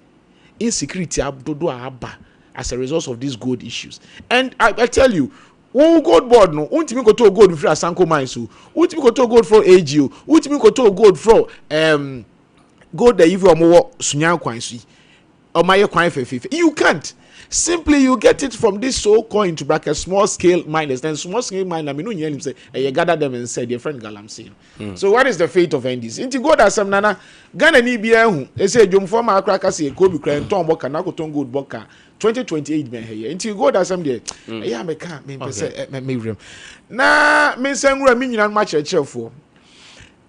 [SPEAKER 5] insecurity, Abdodo Abba. As a result of these gold issues. And I tell you, who gold board no, who go to gold for Asanko mines, who go to gold for AGO, who go to gold for gold that you more Sunyan Kwansi or my Kwan. You can't. Simply you get it from this so-called into bracket small scale miners. Then small scale miner, I mean, you hear him say, you gather them and say, dear friend Galam saying. So what is the fate of NDC? Into God as some nana, Ghana ni biya they say Jom former cracker say Kobe Cran, Tom Boka, Nako Tongo Boka, 2028 men here. Into God as some day, yeah, me can't me room. Na me sangura me and match a chair for.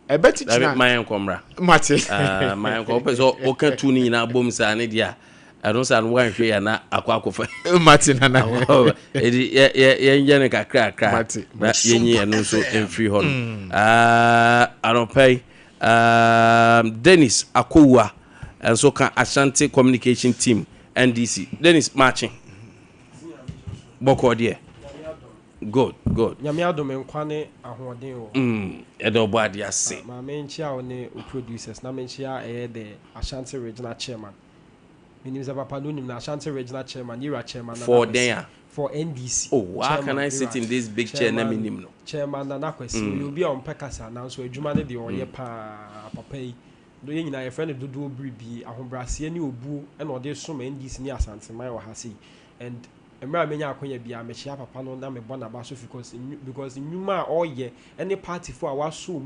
[SPEAKER 5] I bet it's not
[SPEAKER 1] my uncle,
[SPEAKER 5] Mate.
[SPEAKER 1] My uncle, so okay, tuning in our booms and idea. I don't say one here na akwako fa
[SPEAKER 5] Martin na
[SPEAKER 1] ye crack but ye no so free hon anopay Dennis Akowa and so can Ashanti communication team NDC Dennis marching boko there good
[SPEAKER 6] nyame adom nkwane ahoden wo
[SPEAKER 1] edo ade ase
[SPEAKER 6] ma menchia one producers na menchia the Ashanti regional chairman. Means Papa Lunim, Ashanti regional chairman, Ira chairman
[SPEAKER 1] for there
[SPEAKER 6] for NDC.
[SPEAKER 1] Oh, how can I sit in this big chair?
[SPEAKER 6] Chairman Nanakwesi, you'll be on Pekasa now. So, Jumane, the only papa, doing a friend of Dudu Bribi, a home brassy, and you boo, and all this some NDC near Santa Maya Hasi. And America Queen be a Mechia Papa no name Bonabasso because in Numa all year, any party for our so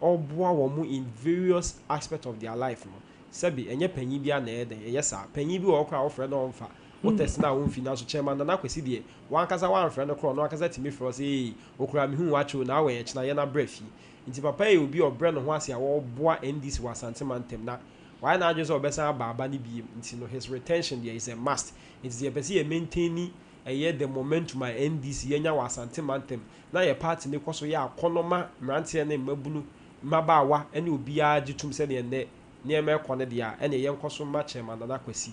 [SPEAKER 6] or boa in various aspects of their life. Sebi enye panyi bia na eden yes sir panyi bi wo kwa wo friend on fa wo test na wo financial chairman na kwesi de wan kasa wan friend kro no akasa timi fro say okura mi hu wacho na we enche na ye na brefi nti papa e obi obre no ho ase a wo boa NDC wa santimantem na why na adwo so obesa aba ni bi nti no his retention there is a must it is the person e maintain the momentum my NDC yenya wa santimantem na ye party ne koso ye akonoma mrante na mabunu mabawa ene obi a gitum se de ne near me corner dia and a young consumer chairman and Aquasi.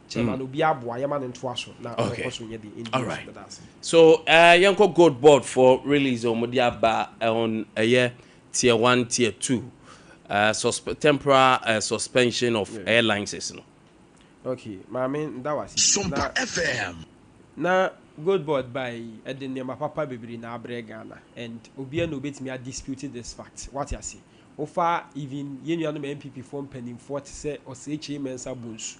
[SPEAKER 6] Chairman will be a boy, a man in Twasso. Now, all right.
[SPEAKER 1] So, Yanko Gold Board for release on Modiaba on a year tier 1, tier 2, temporary suspension of airlines.
[SPEAKER 6] Okay, my main that was
[SPEAKER 4] Sompa FM.
[SPEAKER 6] Now, Gold Board by Edenema Papa Baby na Abregana, and Obia no bit me disputed this fact. What you see? Ofa even yenu MPP form pending 40 say or say mensa buns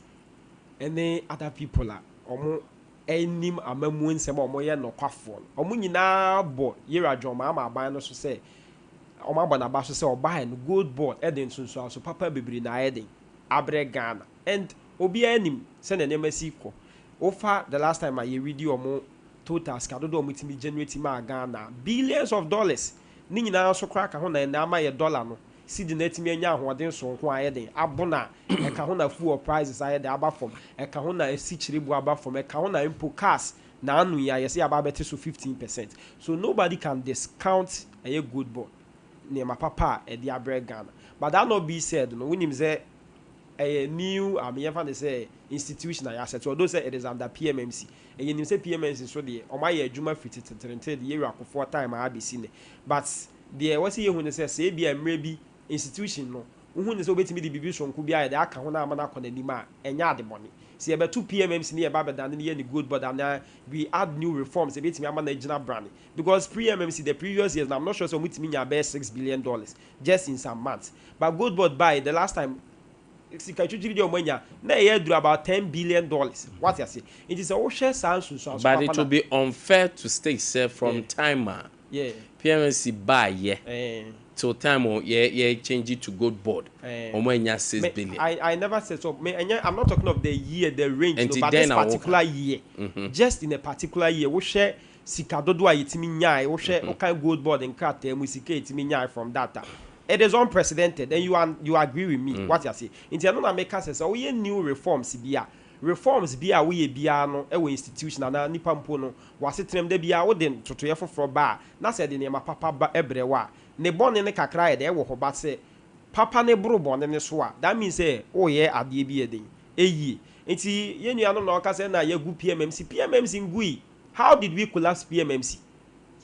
[SPEAKER 6] any other people are omo enim amamu nsem omo ye no kwafo omo nyina bo yera dwoma ama aban no so say omo abana ba so say oba no Gold Board eden sunso so papa bebiri na eden abre Ghana and obi anim say na nemasi ko ofa the last time I read you omo total skadodo omo timi generate ma Ghana billions of dollars ni nyina so kra ka ho na ama ye dollar no sidi netimi anya ahoden so nko ayeden abona e ka ho na fuel prices ayede aba from e ka ho na esichiribu aba from e ka ho na impo cars na anu ya yesi aba beti so 15%. So nobody can discount a Gold Board near my papa e di abre Ghana. But that not be said no when him say a new they say institutional asset so those say it is under PMMC and you say PMMC so the o my adwuma fiti the year for time I be seen but there was here when they say be maybe institution no who is obetimi the bibi so nku bia ya aka ho na ama na akona nima enya ade money see about 2 PMMC near baba than near the Gold Board and we add new reforms ebetimi ama na regional brand because pre-MMC the previous years I'm not sure so mutimi nya about $6 billion just in some months but Gold Board by the last time na year do about $10 billion. What you say? It is a share so
[SPEAKER 1] but it will be unfair to stay safe from timer.
[SPEAKER 6] Yeah.
[SPEAKER 1] PMC buy so time change it to Gold Board. $6 billion.
[SPEAKER 6] I never said so. I'm not talking of the year, the range, no, but this particular year. Just in a particular year, we share Sikadodo itimi nyai, we share okay Gold Board and cut musike itimi nyai from data. it is unprecedented, and you agree with me. What you say? In the other make us say, oh, ye new reforms be a we be no e institution na nipa mpo no wasetrem da bia wo de totoye foforo ba na se de ne ma papa ba ebrewa ne bone ne kakra e de wo ho ba se papa ne bro bone ne so a that means say oh ye ade bi eden eyi enti ye nua no na o ka se na ye gu PMMC ngui. How did we collapse PMMC?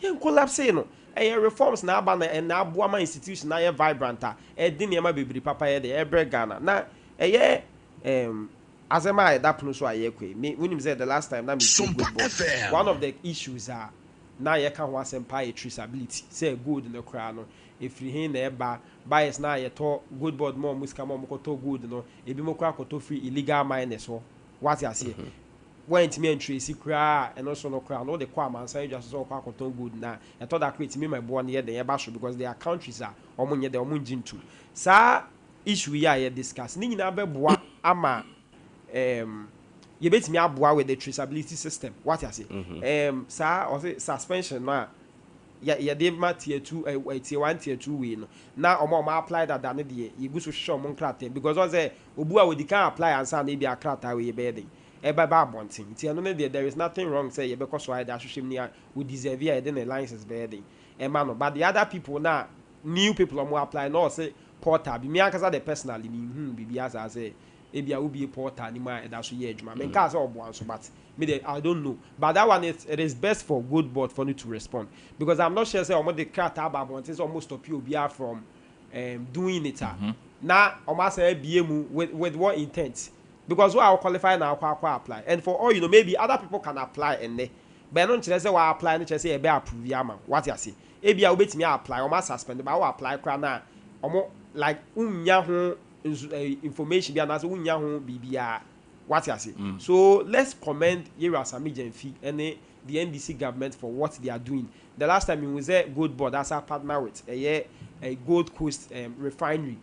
[SPEAKER 6] Ye collapse no reforms na aba na aboa ma institution na ye vibrant a e de ne ma bebiri papa ye de ebre Ghana na Azema that no so ayekwe. Me when him said the last time that me
[SPEAKER 4] Sompa FM.
[SPEAKER 6] One of the issues are now you can want some traceability. Say good in the crowd no. If you hin there bias now you talk good board more muska more to good no. If you more to free illegal miners so what you say. When to me and tracy cry and also no crowd no the Kwame say just so to good now. I thought that create me my born here the basho because their countries are omunye the omunjin too. Sa issue we are discuss. Ni na be boa ama you bet me aboa with the traceability system. What you say? Sir, or say suspension na ya dey ma tier 2 tier 1 tier 2 we no. Na omo apply that than dey. You go so show mon krata because what say obua we can apply and say na be a krata we be dey. E ba bonting. Ti no there is nothing wrong say you because why that should me we deserve here then the license be dey. E man no but the other people now new people omo apply no say portal be me akasa the personally me bibi as I say ebia will be a portal ni ma that so ye adwuma me nka say obo so but me I don't know but that one it is best for good board for you to respond because I'm not sure say omo the cat about is almost stop you obia from doing it na omo say BM with what intent because what I qualify na akwa apply and for all you know maybe other people can apply and they but no say we apply no say e be approve am what you say ebia we betimi apply omo suspend but we apply kwa na omo like unya ho information be anase unya ho bibia what you say so let's commend Yera Samijenfi and the NDC government for what they are doing. The last time we was a good board as a partner with a Gold Coast refinery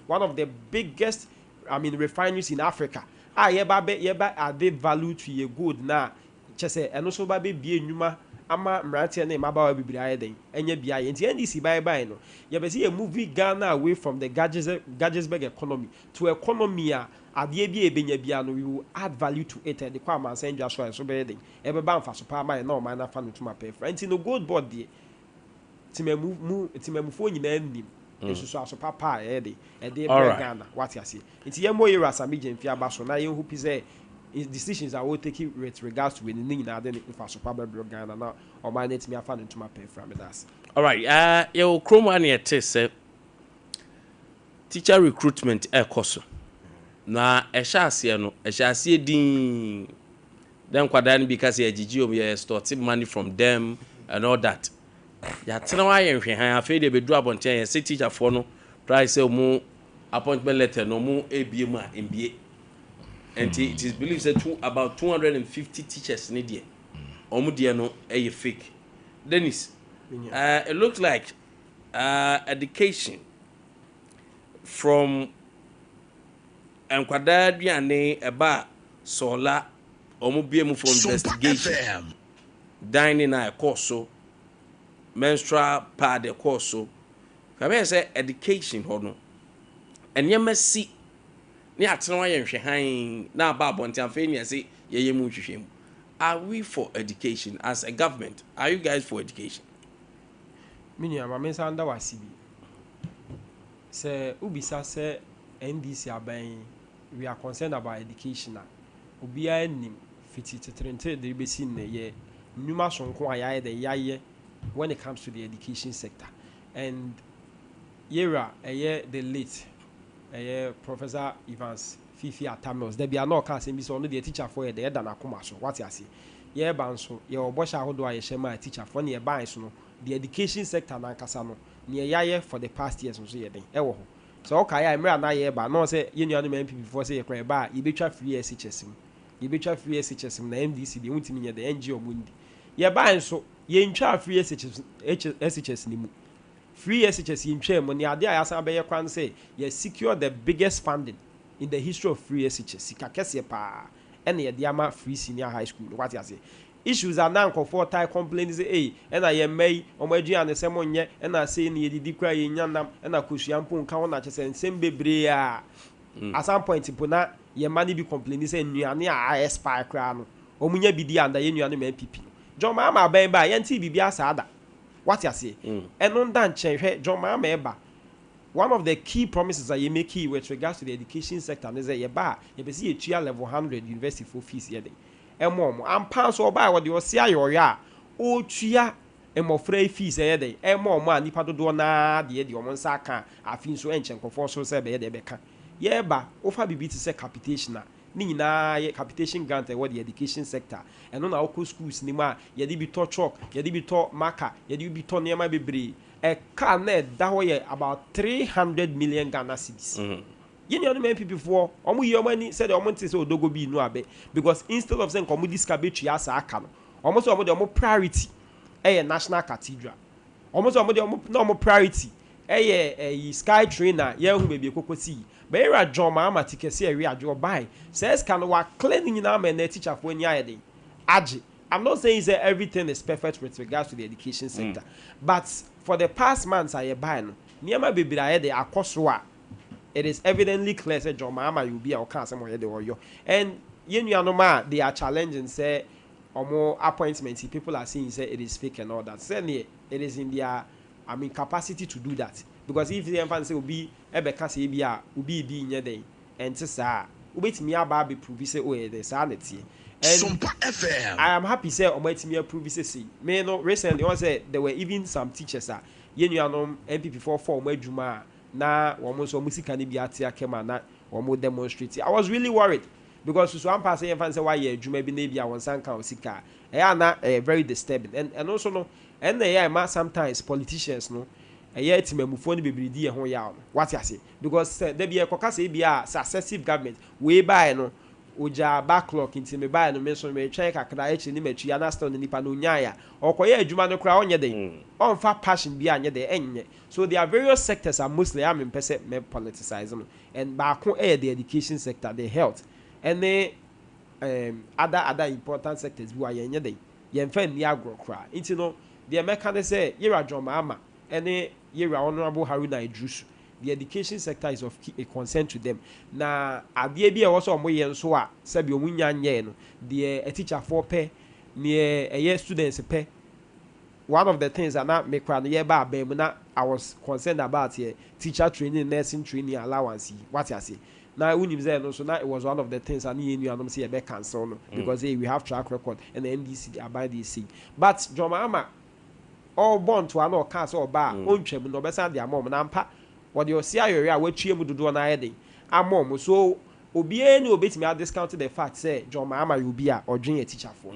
[SPEAKER 6] one of the biggest refineries in Africa yeba added value to a good na chese and also babe be nyuma ama mrantia na mabawa bibiri ayeden enye bia ye nti NDC bye no you be see a movie Ghana away from the Gadgetsburg economy to economy a ade bia ebenya bia no we will add value to it and the Kwame Nkwantabisa so be den e be ba mfa so pa ma na o ma na fa no tuma pe friend no gold board de timemu fo nyina nim eso so aso papa e de Ghana what you say nti ye mo Yera Samijenfi abaso na ye hu pize his decisions are all taking with regards to winning na then if so probably Ghana na or my net me afa into my pay from us.
[SPEAKER 1] All right, your chrome one here say teacher recruitment course na ehyaase no ehyaase din then kwada no because ye gigi o ye start money from them and all that ya tena wa ye hwehan afa de bedu abonten ye say teacher for no price say mu appointment letter no mu ebiem a MBA and it is believed that about 250 teachers need there omudia no fake Dennis it looks like education from Enkwada Duane eba sola omubiem for investigation dining a course menstrual pad a course can say education hono and yemasi ni atena wa ye nhwehan na ba bonti amfe ni say ye mu hwehwem. Are we for education as a government? Are you guys for education?
[SPEAKER 6] Mini ama mensa anda wasibi se ubisa se NDC aban we are concerned about education obi anim fiti tetrente de besi ne ye nyuma sonko ayaye de yaye when it comes to the education sector and Yera the late Professor Evans Fifi Atamos there be no can say be so no the teacher for the head na koma so what you say ye ban so ye obosha hodo aye shema teacher for ne ban so no the education sector na nkasa no ne yaye for the past years so ye den e wo ho so okay ya emra na ye ba no say ye nua no MP before say ye kra ba ye betwa free SHS na MDC de wuntimi nye the NGO mundi ye ban so ye ntwa free SHS ni mu free SHS in Chemo, the idea I say kwan say you secure the biggest funding in the history of free SHS. Sika kese pa and the diama free senior high school. What you say? issues are now for tie complaints say and I may or my G and the Semon yet and I say near the cry in Yanam and I kushiampo count at the same baby. At some point in Puna, your money be complaining saying you are near I aspire crown. Or munya be the under you and PP. John Mama by NT Bibia Sada. What you say? And on that change, John Mama Eba. One of the key promises that you make here with regards to the education sector is that you see a tier level 100 university for fees here. And more, I'm pass or by what you see your oh chia and more free fees here. And more money, Pado na the Omonsaca, I feel so ancient for so said the Becca. Yeah, but offer be to say capitation. Nina capitation grant what the education sector and on our schools nima ye be taught chalk ye be taught marker ye be taught near my baby a car net that way about 300 million Ghana cedis. You know many people before omu your money said omo say odogo bi no abe because instead of saying komu discabetu ya sa aka no omo so omo priority national cathedral omo so omo priority sky trainer ye hu baby kokosi Beira John Mama tikesi area ajo buy says can wa cleaning na me na teacher for any ade age. I'm not saying that everything is perfect with regards to the education sector, but for the past months I buy no niama bebira de akoswa it is evidently clear that John Mama you be our cancer more de oyo and you know they are challenging say or more appointments people are saying say it is fake and all that say it is in their capacity to do that. Because if the infant say obi ebeka say bia obi bi nye den ente saa obetimi aba be prove say oh there saa netie
[SPEAKER 4] Sompa FM.
[SPEAKER 6] I am happy say obetimi prove say me no recently one say there were even some teachers yenuanom MPP for mo adwuma na wo so musika ne bia ate akema na wo demonstrate. I was really worried because so one person infant say why adwuma bi na bia won san kan osika na very disturbing and also no and sometimes politicians no yet memufo ni bebridi ho ya what you say because there be ekoka say bia successive government we buy no oja backlog inti me buy no me so me try kakra echi ni matwi ya na stand nipa no nyaaya okoye adwuma no kra onye den on fa passion bia anye den enye so there are various sectors are mostly am pese me politicize no and baako the education sector, the health and the other important sectors bi wa yenye den yemfa ni agro kra inti no the mechanic say yera John Mama and Yera Honorable Haruna Idrusu. The education sector is of a concern to them. Na Abia also mo yen so a sabi omunya nye no the a teacher for pay near a year students pay. One of the things that not make crowd year ba na I was concerned about here teacher training, nursing training allowance. What you say? Now when you say no, so now it was one of the things I need you see a back cancel no because we have track record and the NDC abide this. But John Mama all born to an or cast or bar, own chim, no better their mom and ampa. What you see, I will cheer to do an idea. A mom, so Obian obey me, I discounted the fact, say, John Mama, you be or junior teacher for.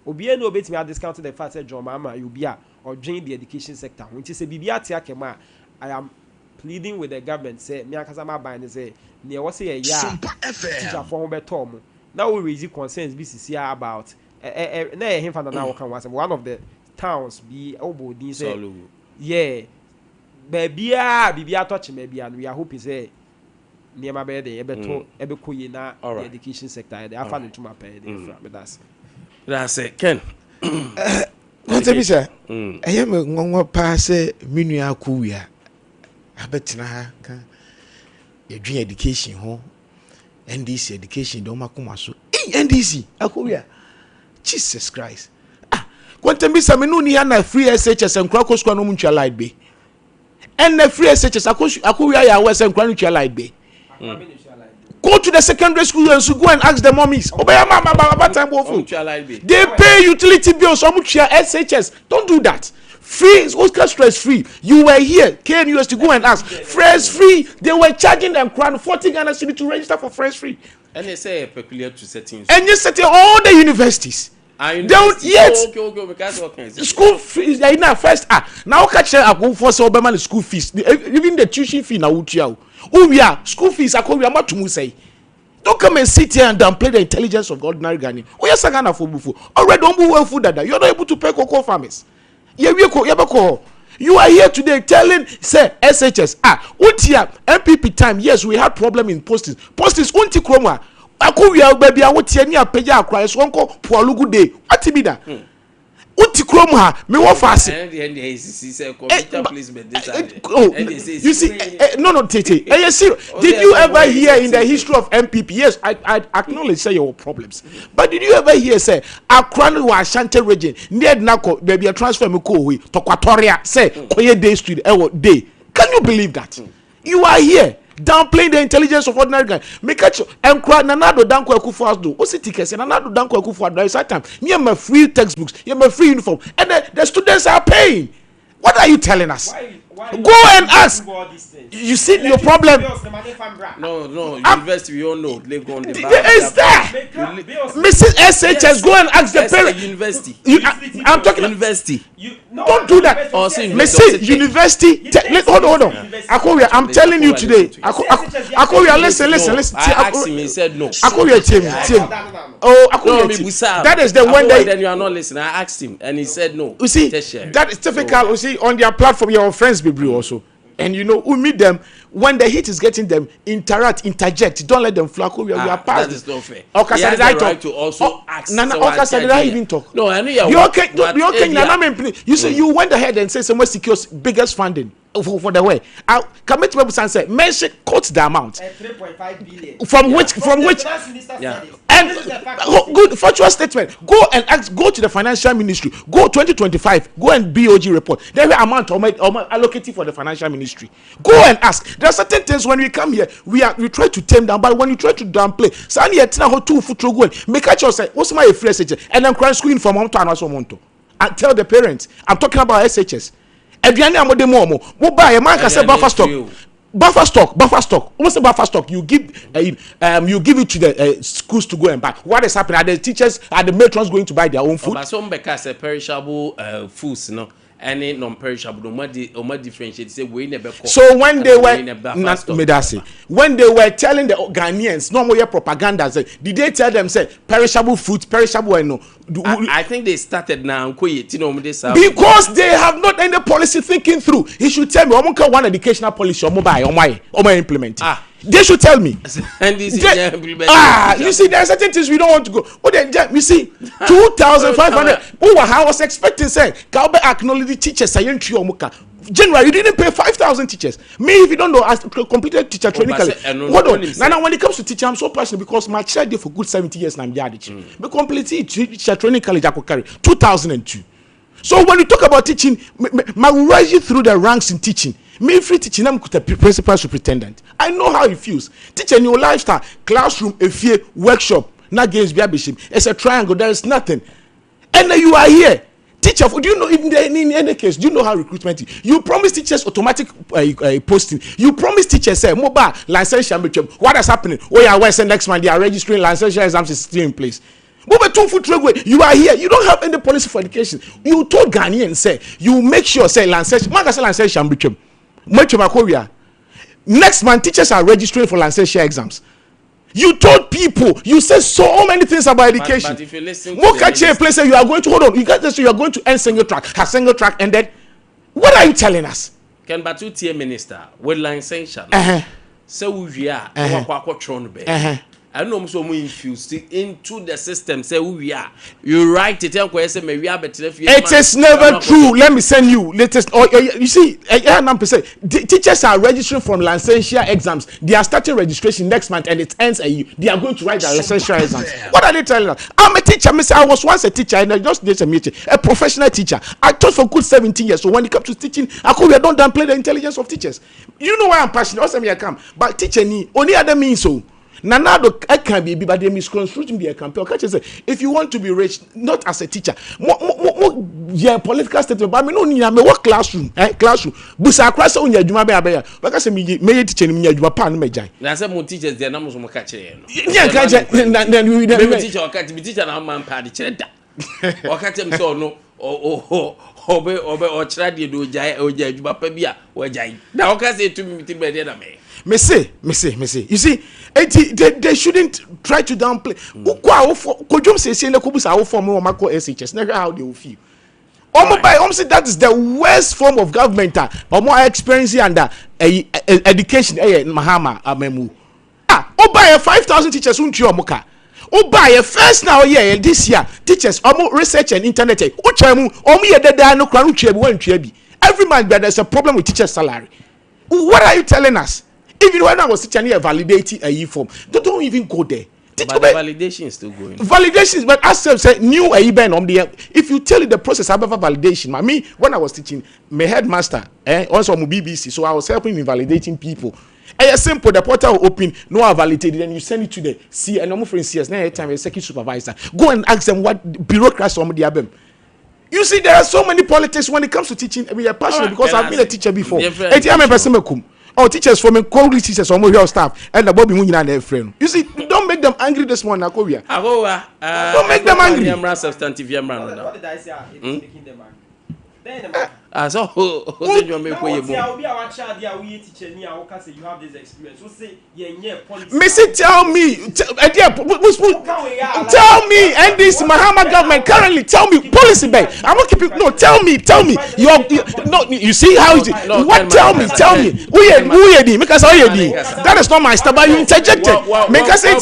[SPEAKER 6] Obian obey me, I discounted the fact, say, John Mama, you be or join the education sector. When you say Bibia Kema, I am pleading with the government, say, Miakazama by and say, near was a teacher for Tom. Now we raise concerns BCC about him from the now was one of the towns be obo din say yeah bibia touch maybe and we are hoping say near my bed ebeto na the education sector they are found to my pay
[SPEAKER 1] that's it Ken
[SPEAKER 5] Nkwantabisa ayem ngonwo pa se menu akuwia abetena ha ka edwin education ho NDC education do makoma so NDC akuwia Jesus Christ Nkwantabisa menu ni na free SHS enkra koskwa no muntua light be and the free SHS akuwia ya wese enkra no tua light be go to the secondary school and so go and ask the mummies obeya mama time bofu they pay utility bills so much SHS don't do that free Oscar stress free you were here KNUS to go and ask fresh free they were charging them crown 40 Ghana cedi to register for fresh free
[SPEAKER 1] and they say peculiar to settings
[SPEAKER 5] and you setting all the universities don't yet
[SPEAKER 1] because
[SPEAKER 5] school fees they now first now catch I go for so obema school fees even the tuition fee na utia school fees akoria matumu say don't come and sit here and downplay the intelligence of the ordinary Ghanaian. We are sagana for bufu already don't be well food that you're not able to pay cocoa farmers you are here today telling say SHS utia MPP time yes we had problem in postings unti kromwa Akowia baby a wotie ni apeja akra so nko Pualugu day. What be that? Uti krom ha me wo fast.
[SPEAKER 1] You
[SPEAKER 5] see no Tete. Did you ever hear in the history of MPP? Yes, I acknowledge say your problems. But did you ever hear say Accra no Ashanti region near nako baby a transfer me ko we to Kwatoria say Koye Day Street day. Can you believe that? You are here downplaying the intelligence of ordinary guy. Make it and cry Nanado Danko Akufo-Addo. What's it tickets and Nanado Danko Akufo-Addo is that time. Me and my free textbooks, you have my free uniform, and the students are paying. What are you telling us? Why go and ask. You see your problem.
[SPEAKER 1] No, university we all know.
[SPEAKER 5] Is there? Mrs. SHS, go and ask the parents.
[SPEAKER 1] University.
[SPEAKER 5] I'm talking
[SPEAKER 1] university.
[SPEAKER 5] Don't do that. Mrs. University. Hold on. Akoria, I'm telling you today. Akoria, listen.
[SPEAKER 1] I asked him, he said no.
[SPEAKER 5] Akoria, team. Oh, Akoria. That is the one day.
[SPEAKER 1] Then you are not listening. I asked him, and he said no.
[SPEAKER 5] You see, that is typical. You see, on their platform, your friends be blue also. And you know, we meet them when the heat is getting them, interject. Don't let them flack. We are past.
[SPEAKER 1] That is not fair.
[SPEAKER 5] Okay,
[SPEAKER 1] he has the right to also ask.
[SPEAKER 5] Did I even talk?
[SPEAKER 1] No, I know you
[SPEAKER 5] are okay. You say you went ahead and said someone secures biggest funding for the way. Commit to say mention quote the amount.
[SPEAKER 6] 3.5 billion.
[SPEAKER 5] From which?
[SPEAKER 1] Yeah.
[SPEAKER 5] And good factual statement. Go and ask. Go to the financial ministry. Go 2025. Go and BOG report. There is amount allocated for the financial ministry. Go and ask. There are certain things when we come here, we try to tame down, but when you try to downplay, sani etina ho 2 foot go. Make a choice. What's my free and then cry screen from month to another month. And tell the parents. I'm talking about SHS. Eduane amode mo buy a man can say buffer stock. Buffer stock. What's the buffer stock? You give it to the schools to go and buy. What is happening? Are the teachers, are the matrons going to buy their own food?
[SPEAKER 1] But some because perishable foods, no. Any non-perishable, no differentiate. Say we never.
[SPEAKER 5] So when they were when they were telling the Ghanaians, no more propaganda. Did they tell them say perishable food, perishable and no?
[SPEAKER 1] I think they started now
[SPEAKER 5] because they have not any policy thinking through. He should tell me. One educational policy or my implement. They should tell me.
[SPEAKER 1] And this
[SPEAKER 5] you see, there are certain things we don't want to go. Oh, then you see, 2,500. Oh, I was expecting say, Galbe acknowledge the teachers. January, you didn't pay 5,000 teachers. Me, if you don't know, I completed teacher training. Hold on. Now, when it comes to teaching, I'm so passionate because my child did for good 70 years and I'm yardage. We completed teacher training college. I could carry 2002. So when you talk about teaching, my rise you through the ranks in teaching. Me free teaching, I'm the principal superintendent. I know how it feels. Teaching your lifestyle, classroom, a workshop, not games, bishop. It's a triangle. There is nothing. And then you are here. Teacher, do you know in any case, do you know how recruitment is? You promise teachers automatic posting. You promise teachers say mobile licensure. What is happening? Oh yeah, where's the next month? They are registering licensure exams is still in place. Move 2 foot roadway. You are here. You don't have any policy for education. You told Ghanaians say you make sure say licensure. Next month, teachers are registering for licensure exams. You told people, you said so many things about education.
[SPEAKER 1] But if you listen to
[SPEAKER 5] a place you are going to hold on, you got this, you are going to end single track, and then what are you telling us?
[SPEAKER 1] Can Batu Tier Minister with licensure? So we are I know so we infused into the system. Say who we are. You write it. It
[SPEAKER 5] is never true. Let me send you latest. You see, teachers are registering from licensure exams. They are starting registration next month, and it ends. They are going to write their licensure exams. What are they telling us? I'm a teacher. I was once a teacher, and I just did a meeting. A professional teacher. I taught for good 17 years. So when it comes to teaching, we don't downplay the intelligence of teachers. You know why I'm passionate. Also, I come, but teacher need only other means so. Nanado, I can be, but they misconstruing the campaign. If you want to be rich, not as a teacher, yeah, political statement. But I mean, no, what classroom? Classroom. Busa class on your Juma Bear. But I say, me teaching me your pan majai.
[SPEAKER 1] That's some teachers. Their numbers will catch it.
[SPEAKER 5] Yeah, then we
[SPEAKER 1] teach or catch me teacher and man party cheddar. Or catch him so no. Or try to do jai or Juma Pebia or jai. Now, can say to me, me.
[SPEAKER 5] Me say. You see, they shouldn't try to downplay. Kojum say na kubusa how form o mako SHS. Never how they will feel. Say that is the worst form of government. But more experience under education. Mahama amemu. buy 5,000 teachers who ntua omoka. Buy first now year this year teachers research and internet. Uchemu ye deda no kra ntua bi wan ntua bi. Every month there's a problem with teacher salary. What are you telling us? Even when I was teaching here validating a form, don't even go there.
[SPEAKER 1] But the validation is still going.
[SPEAKER 5] Validations, but as I said, new even on the. If you tell you the process about validation, I mean, when I was teaching, my headmaster, also on BBC, so I was helping in validating people. And it's simple, the portal will open, no I validated, then you send it to the C and normal friends CS. Now time a second supervisor, go and ask them what bureaucrats on the album. You see, there are so many politics when it comes to teaching. We are passionate because I've been a teacher before. Or teachers from quality teachers from your staff and the Bobby Munina and their friend. You see, don't make them angry this morning, Akovia. Don't make them angry.
[SPEAKER 6] What did I say? It's making them angry.
[SPEAKER 1] So
[SPEAKER 6] who you make way you have this experience. So say
[SPEAKER 5] Missy, tell me, and this Mahama government currently tell me policy bank. I'm not keeping no. Tell me. You see how is it? What? Tell me. Who you because all you that is not my style. But you interjected. Make us say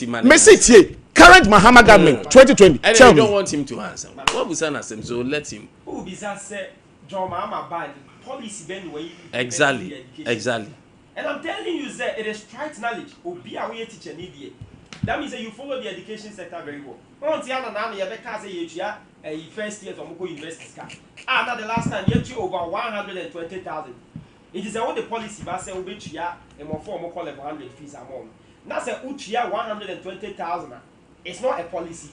[SPEAKER 5] no. Message current Mahama government 2020. Tell
[SPEAKER 1] me.
[SPEAKER 5] You
[SPEAKER 1] don't want him to answer. What was an answer? So let him.
[SPEAKER 6] Who be say John Mahama bad policy ben way.
[SPEAKER 1] Exactly.
[SPEAKER 6] And I'm telling you that it is trite knowledge. Obi a we teacher need. That means that you follow the education sector very well. Once you are now, you have a first year of university. Now the last time you over 120,000. It is all the policy, but say Ubichia and more formal call 100 fees a month. Now say Uchia 120,000. It's not a policy.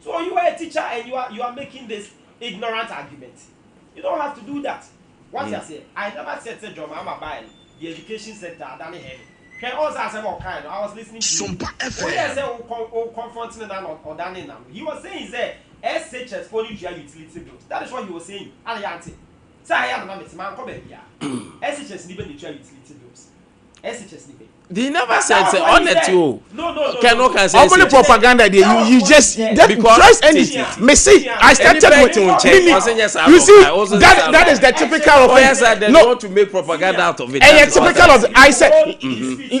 [SPEAKER 6] So you are a teacher and you are making this ignorant argument. You don't have to do that. What I say, I never said to John Mama buying the education sector than heavy. Can also ask about kind. I was listening to
[SPEAKER 4] Sompa FM.
[SPEAKER 6] Confronting or Danny. He was saying that SHS for utility bills. That is what he was saying. Aliante. So I am not man come here. SHS need the utility bills. SHS need.
[SPEAKER 1] They never said on it too.
[SPEAKER 6] No.
[SPEAKER 1] Can say
[SPEAKER 5] only propaganda there. You just trust anything. Me see, I started with you see that is the typical of
[SPEAKER 1] they want to make propaganda out of it.
[SPEAKER 5] And typical of I said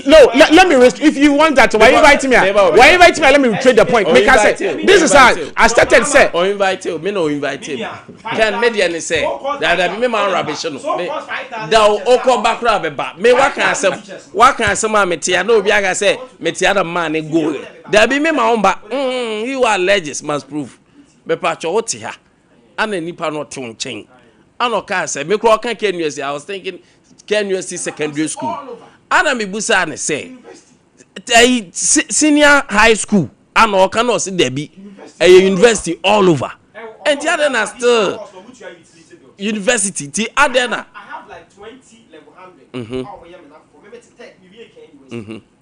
[SPEAKER 5] no. Let me if you want that, why invite me? Why invite me? Let me trade the point. Make I say this is how I started. Say
[SPEAKER 1] or invite you. Me no invite him. Can media say that me man rubbish no. That oko background be back. Me what can say? Metia no biaga say metia the man go there be me ma omba you are alleges must prove be pacho wote ha ana nipa no to nchen ana ka say me kro kan KNUST I was thinking KNUST secondary school ana me busa ne say senior high school ana o kan no say there be a university all over and the other na still university the other na
[SPEAKER 6] I have like 20 level 100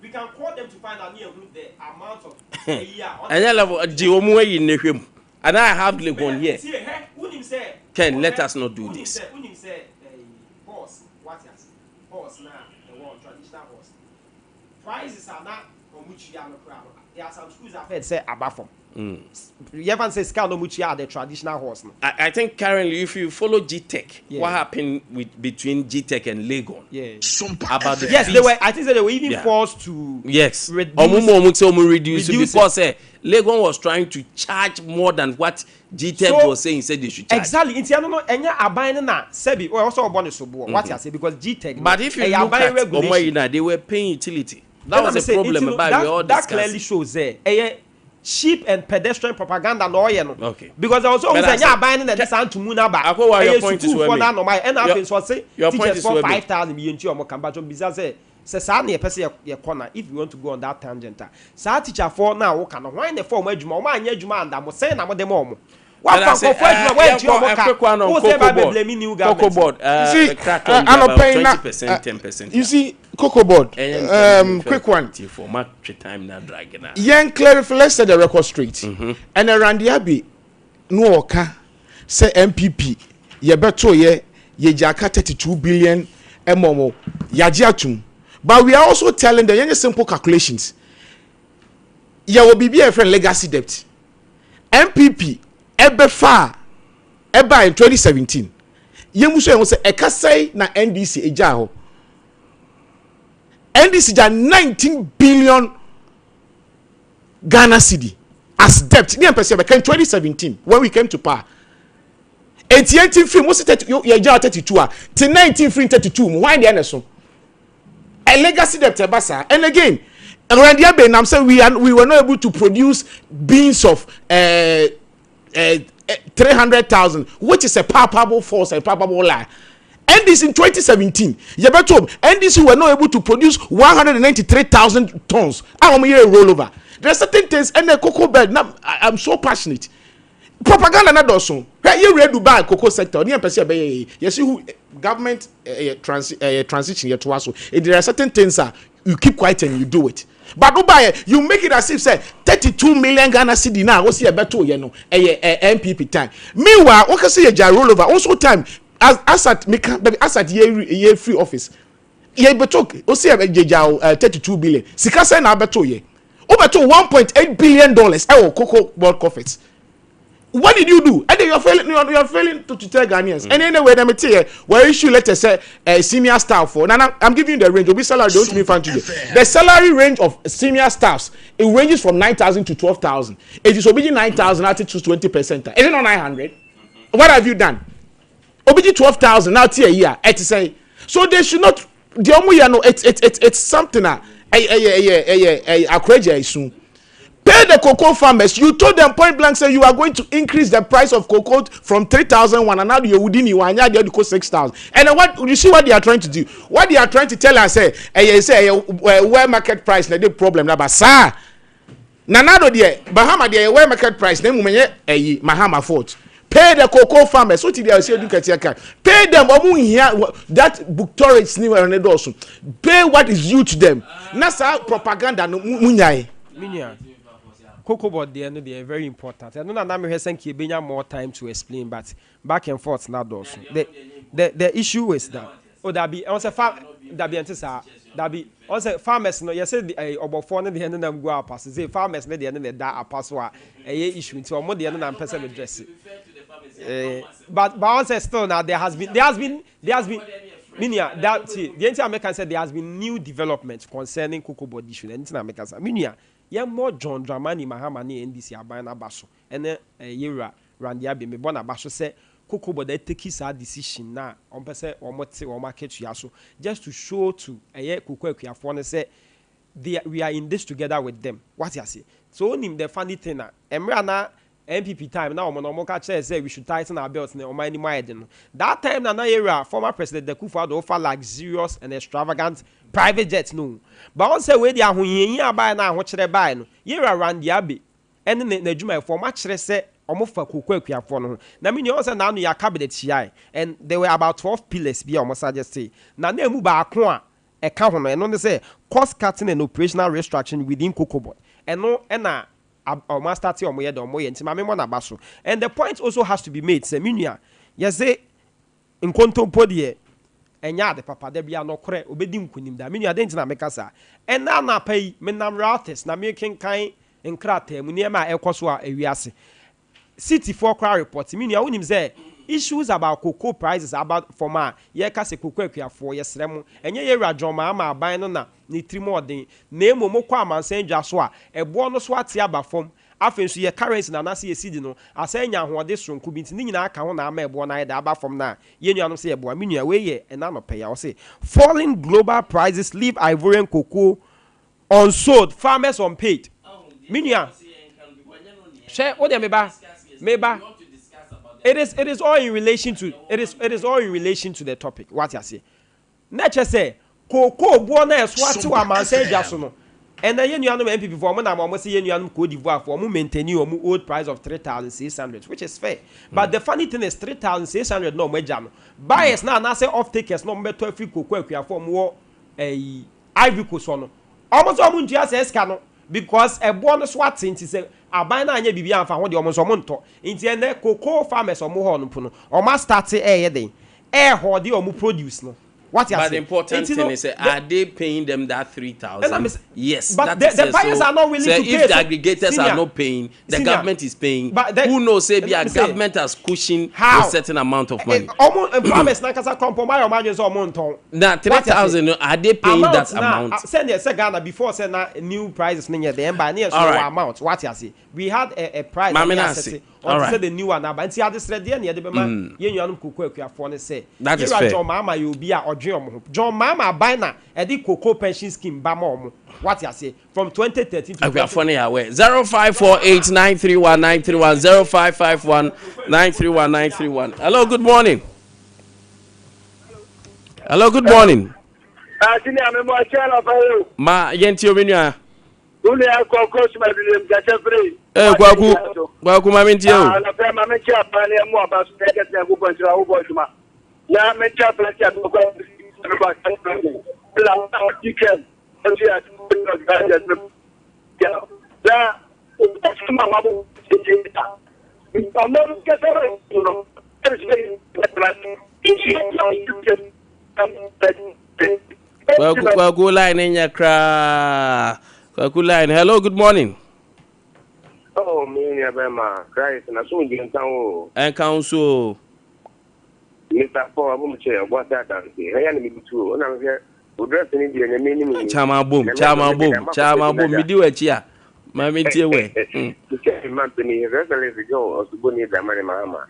[SPEAKER 6] we can call them to find out near the amount of a year.
[SPEAKER 1] And level Jiomu in Nehim. And I have like 1 year. Ken, let us not do this.
[SPEAKER 6] Horse, what is horse now? The one traditional horse. Prices are not on which you are no crowd. There are some schools that have said abafom. You ever say scale on which you are the traditional horse?
[SPEAKER 1] I think currently, if you follow G-Tech, what happened between G-Tech and Legon?
[SPEAKER 6] Yeah.
[SPEAKER 1] About the
[SPEAKER 6] yes, they were. I think that they were even forced to
[SPEAKER 1] reduce because Legon was trying to charge more than what G-Tech was saying. He said they should charge.
[SPEAKER 6] Exactly. It's no. Enya abayne na sebi. We also born so what you say because G-Tech.
[SPEAKER 1] But if you look at Omoyina, they were paying utility. That was the problem.
[SPEAKER 6] That clearly shows there. Cheap and pedestrian propaganda no
[SPEAKER 1] okay.
[SPEAKER 6] Because there was always a buying and this to Munaba.
[SPEAKER 1] Your point is
[SPEAKER 6] Your point is 5,000 million to your Cambajo business. Sasani a person your corner if you want to go on that tangent. Sa teacher for now can why the form Edjuma, my Edjuma, and I'm saying I'm the mom. What I'm
[SPEAKER 1] paying
[SPEAKER 5] you see, Cocoa Board. Quick one.
[SPEAKER 1] For much time now dragging.
[SPEAKER 5] Young clarify, let's set the record straight. And around the Abbey, no oka say MPP, ye beto ye jaka 32 billion MMO, yajiatum. But we are also telling the young simple calculations. Ye will be a friend legacy debt. MPP. Ebe in 2017 yemuso say ekasai na NDC eja ho NDC ja 19 billion Ghana cedi as debt. Ni empese be 2017 when we came to power. 18 free mo 32 a till 19 free 32 why the ene so a legacy debt basa. And again around here I'm saying we were not able to produce beans of 300,000, which is a palpable force, a palpable lie. And this in 2017, NDC were not able to produce 193,000 tons. I'm here rollover. There are certain things, and the cocoa bed. Now I'm so passionate. Propaganda not also. You read Dubai cocoa sector. You see who government transition here to us. There are certain things you keep quiet and you do it. But Dubai, you make it as if say 32 million Ghana cedi now. What's your better? You know, MPP time. Meanwhile, what can say a rollover also time. As at year free office. Ye beto o see 32 billion. Sika say na beto ye. O beto $1.8 billion cocoa board profits. What did you do? And you are failing to tell Ghanaians. And anyway, let me tell you, where issue letter say senior staff for. Now I'm giving you the range. Obi salary don't me fan to you. The salary range of senior staffs it ranges from 9,000 to 12,000. It is obedient 9,000 at to 20%. Is it not 900? What have you done? Obiji 12,000 now tier year. It say so they should not. The only no it's something a soon. Pay the cocoa farmers. You told them point blank say you are going to increase the price of cocoa from 3,001 and now you within you and you go 6,000. And then what you see what they are trying to do? What they are trying to tell us say where market price na the problem na ba sir. Nanado there Bahama there where market price na mumenye Mahama fault. Pay the cocoa farmers. What did they say? Pay them. That book torrents new and also. Pay what is due to them. Nasa propaganda no munyai.
[SPEAKER 6] Cocoa board they are very important. I don't know I'm here more time to explain, but back and forth now also. The issue is that that be on that be antisa that be also farmers no you say about 4 the end them go pass say farmers no the end that pass wa issue into more the end na person address. But once still now there has been Minia that the entire American said there has been new developments concerning cocoa board issue. The entire American said Minia yeah more John Dramani Mahamani NDC abana baso and yera Randy Abi me bona baso say cocoa board they take his decision now on person or market yaso just to show to cocoa equiafone say we are in this together with them. What you say? So him the funny thing na emra MPP time now no catch say we should tighten our belts na omani maiden. That time na era former president the Kufuor offer luxurious and extravagant private jets no. But on say we dey ahoyin buy na ahokyere buy no. Yera Randy Abi and na adwuma for match say omofa kokwa akuafo no. Na me no say na no ya cabinet here and there were about 12 pillars be omo suggest say. Na emu ba ako a e ka ho no eno ne say cost cutting and operational restructuring within cocoa board. Eno na and the point also has to be made. Say, Minia, yes, say in quantum podie, and ya the papa, there be no correct, obedim kunim da. Minia didn't na make us, and now na pay menam rates, na making kind and crate, Muniama Equaswa, Ewiasi. City 4 crowd report. Minia, when him say issues about cocoa prices about for ma, ye case cocoa for yes, remo, and ye rajoma, ma buying on ni 3 more day. Name Momokwa man saying Joshua, a bonus what yaba form. After so ye currency na na see seed no, asenya ho de so nku binti ni nyina aka ho na ama ebo na ida aba from na ye nuanom say ebo minua we ye and na no pay ya say falling global prices leave Ivorian cocoa unsold, farmers unpaid. Minua share what meba it is all in relation to all in relation to the topic. What you say nature say cocoa bo na eswati wa man say jaso no. And then you know MPP for one I'm say you know Cote d'Ivoire for maintaining your old price of 3,600, which is fair. But the funny thing is 3,600 no major. Buyers now say off takers no better free cocoa for more Ivory Coast no. Almost all just escano because a bonus what into say a buy na anya bibi amfa ho de almost omonto. Into and cocoa farmers or more on puno or must start say then. Ho de omu produce no. What you
[SPEAKER 1] but
[SPEAKER 6] saying?
[SPEAKER 1] the important thing is, are they paying them that 3,000? Yes,
[SPEAKER 6] but the buyers are not willing to pay.
[SPEAKER 1] If the aggregators are not paying, the government is paying. But who knows? Say, the government has cushioned a certain amount of money. Now 3,000, are they paying that amount?
[SPEAKER 6] Send Ghana before send new prices. Amount. What you say? We had a price. All right. The new one, but see how this ready and the man, you know, cocoa for say
[SPEAKER 1] that is fair.
[SPEAKER 6] John Mama, you'll be a John Mama buy now a the cocoa pension scheme bamom. What you say from 2013 to
[SPEAKER 1] 2020 away 0548931931 0551931931. Hello, good morning. Hello, good morning. Ma yenti omenua. Kwaku mami ntie o. Kwaku line nya kra. Kwaku line. Hello, good morning.
[SPEAKER 7] Oh, me Abema, Christ, and I soon get down.
[SPEAKER 1] And council.
[SPEAKER 7] Mr. Paul, I'm chair, what that I am too. And I'm here, who dress in India and meaning.
[SPEAKER 1] Chama boom. Me do it here. My minty away.
[SPEAKER 7] The second month, me, regularly go, or to go near the Mama.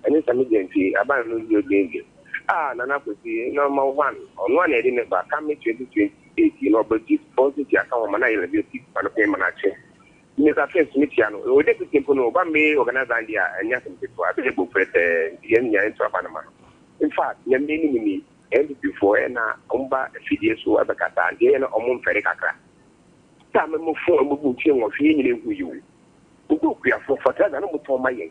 [SPEAKER 7] And it's a medium fee, abandon your danger. Ah, Nana, number one, on one head in the back, coming 2028, but this positive account, and I will be a payment action. Mr. Fence Michiano, we did the Timpono, one may organize India and Yakin people are able to Yenya into Panama. In fact, Yamini ended before and Umba Fidias who have a Kata and Diana Omon Fericacra. Time move for a moving of Yin who you. Who go we are for Father and for my yen.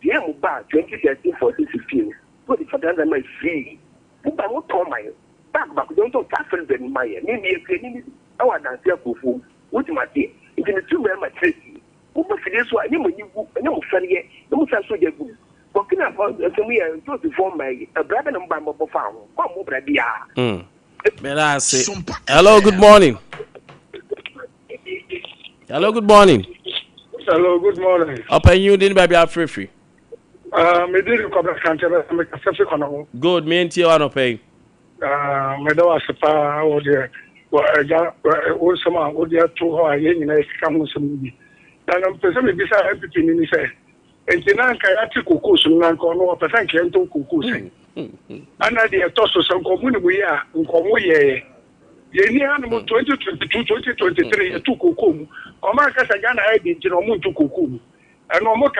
[SPEAKER 7] The Amuba 2013 1415, put it for the my free. Muba won't call my back, don't talk faster than my maybe a cleaning. Oh, I don't see a kufu. What my dear? It's in the 2 very much. Who must be this one? You know, Sunny, no such so good. Talking about the me and to form my brother and Bamba farm. Come over there.
[SPEAKER 1] Hello, good morning. Hello, good morning.
[SPEAKER 3] Hello, good morning.
[SPEAKER 1] Up and you didn't be free.
[SPEAKER 3] Me did come back and make a selfie on.
[SPEAKER 1] Good, me and you are not paying.
[SPEAKER 3] Me do a spa or there. Also, my audio to her, yen, and come with some. And I'm presuming beside everything in his head. And then I can't cook some non-corner, but I can't do cook. And I did a toss of some community we are in Comoye. Yeni animal 2022, 2023, two cocoon. Or my Casagana, I did Genomun to cocoon. And no more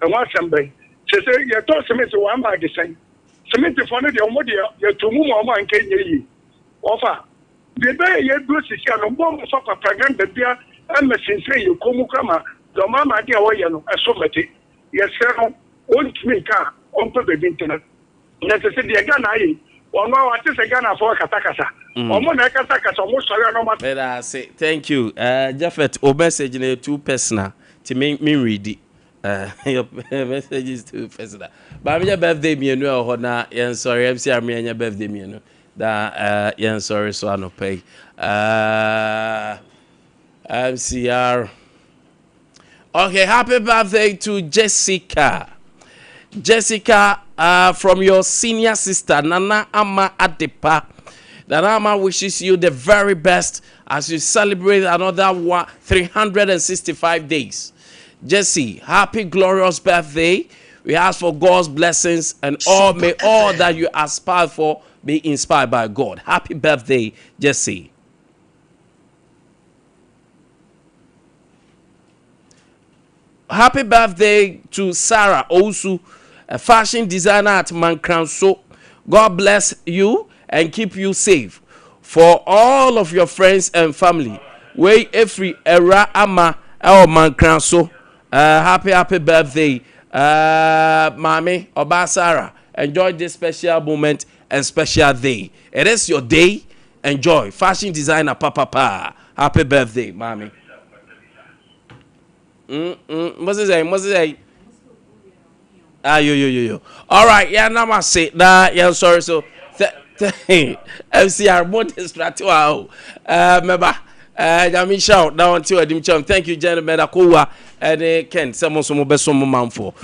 [SPEAKER 3] a one somebody. She said, you're tossing me to one by the same. Cement for the Omodia, you're to move on and can ye. Offer. The day you do see a bomb of a pregnant beer, and machine say you come come. The mama dear way a somebody. Yes, sir, won't me car on the internet. Necessarily again, I. Or no, I just again for Katakasa. Or Monakataka, almost I
[SPEAKER 1] say thank you. Jaffet, or message in a 2 personal to make me read it. Your message is too personal. But I'm your birthday, me and you, now, sorry, I'm sorry, me and your birthday, me and that, yeah, sorry, so I no pay. MCR. Okay, happy birthday to Jessica. Jessica, from your senior sister, Nana Ama Adepa. Nana Ama wishes you the very best as you celebrate another 365 days. Jessie, happy glorious birthday. We ask for God's blessings and may all that you aspire for be inspired by God. Happy birthday, Jessie. Happy birthday to Sarah Osu, a fashion designer at Mankranso. God bless you and keep you safe. For all of your friends and family, we every era ama el Mankranso. Happy birthday, Mami Oba Sarah. Enjoy this special moment and special day. It is your day. Enjoy. Fashion designer Papa. Happy birthday, Mami. What's it say? Yo. All right, yeah, now I say that. Yeah, sorry. So FCR more distracted. Wow. Meba. Jami shout down to Edim Chum. Thank you, gentlemen. Akowa and Ken. Someone some beso manfo.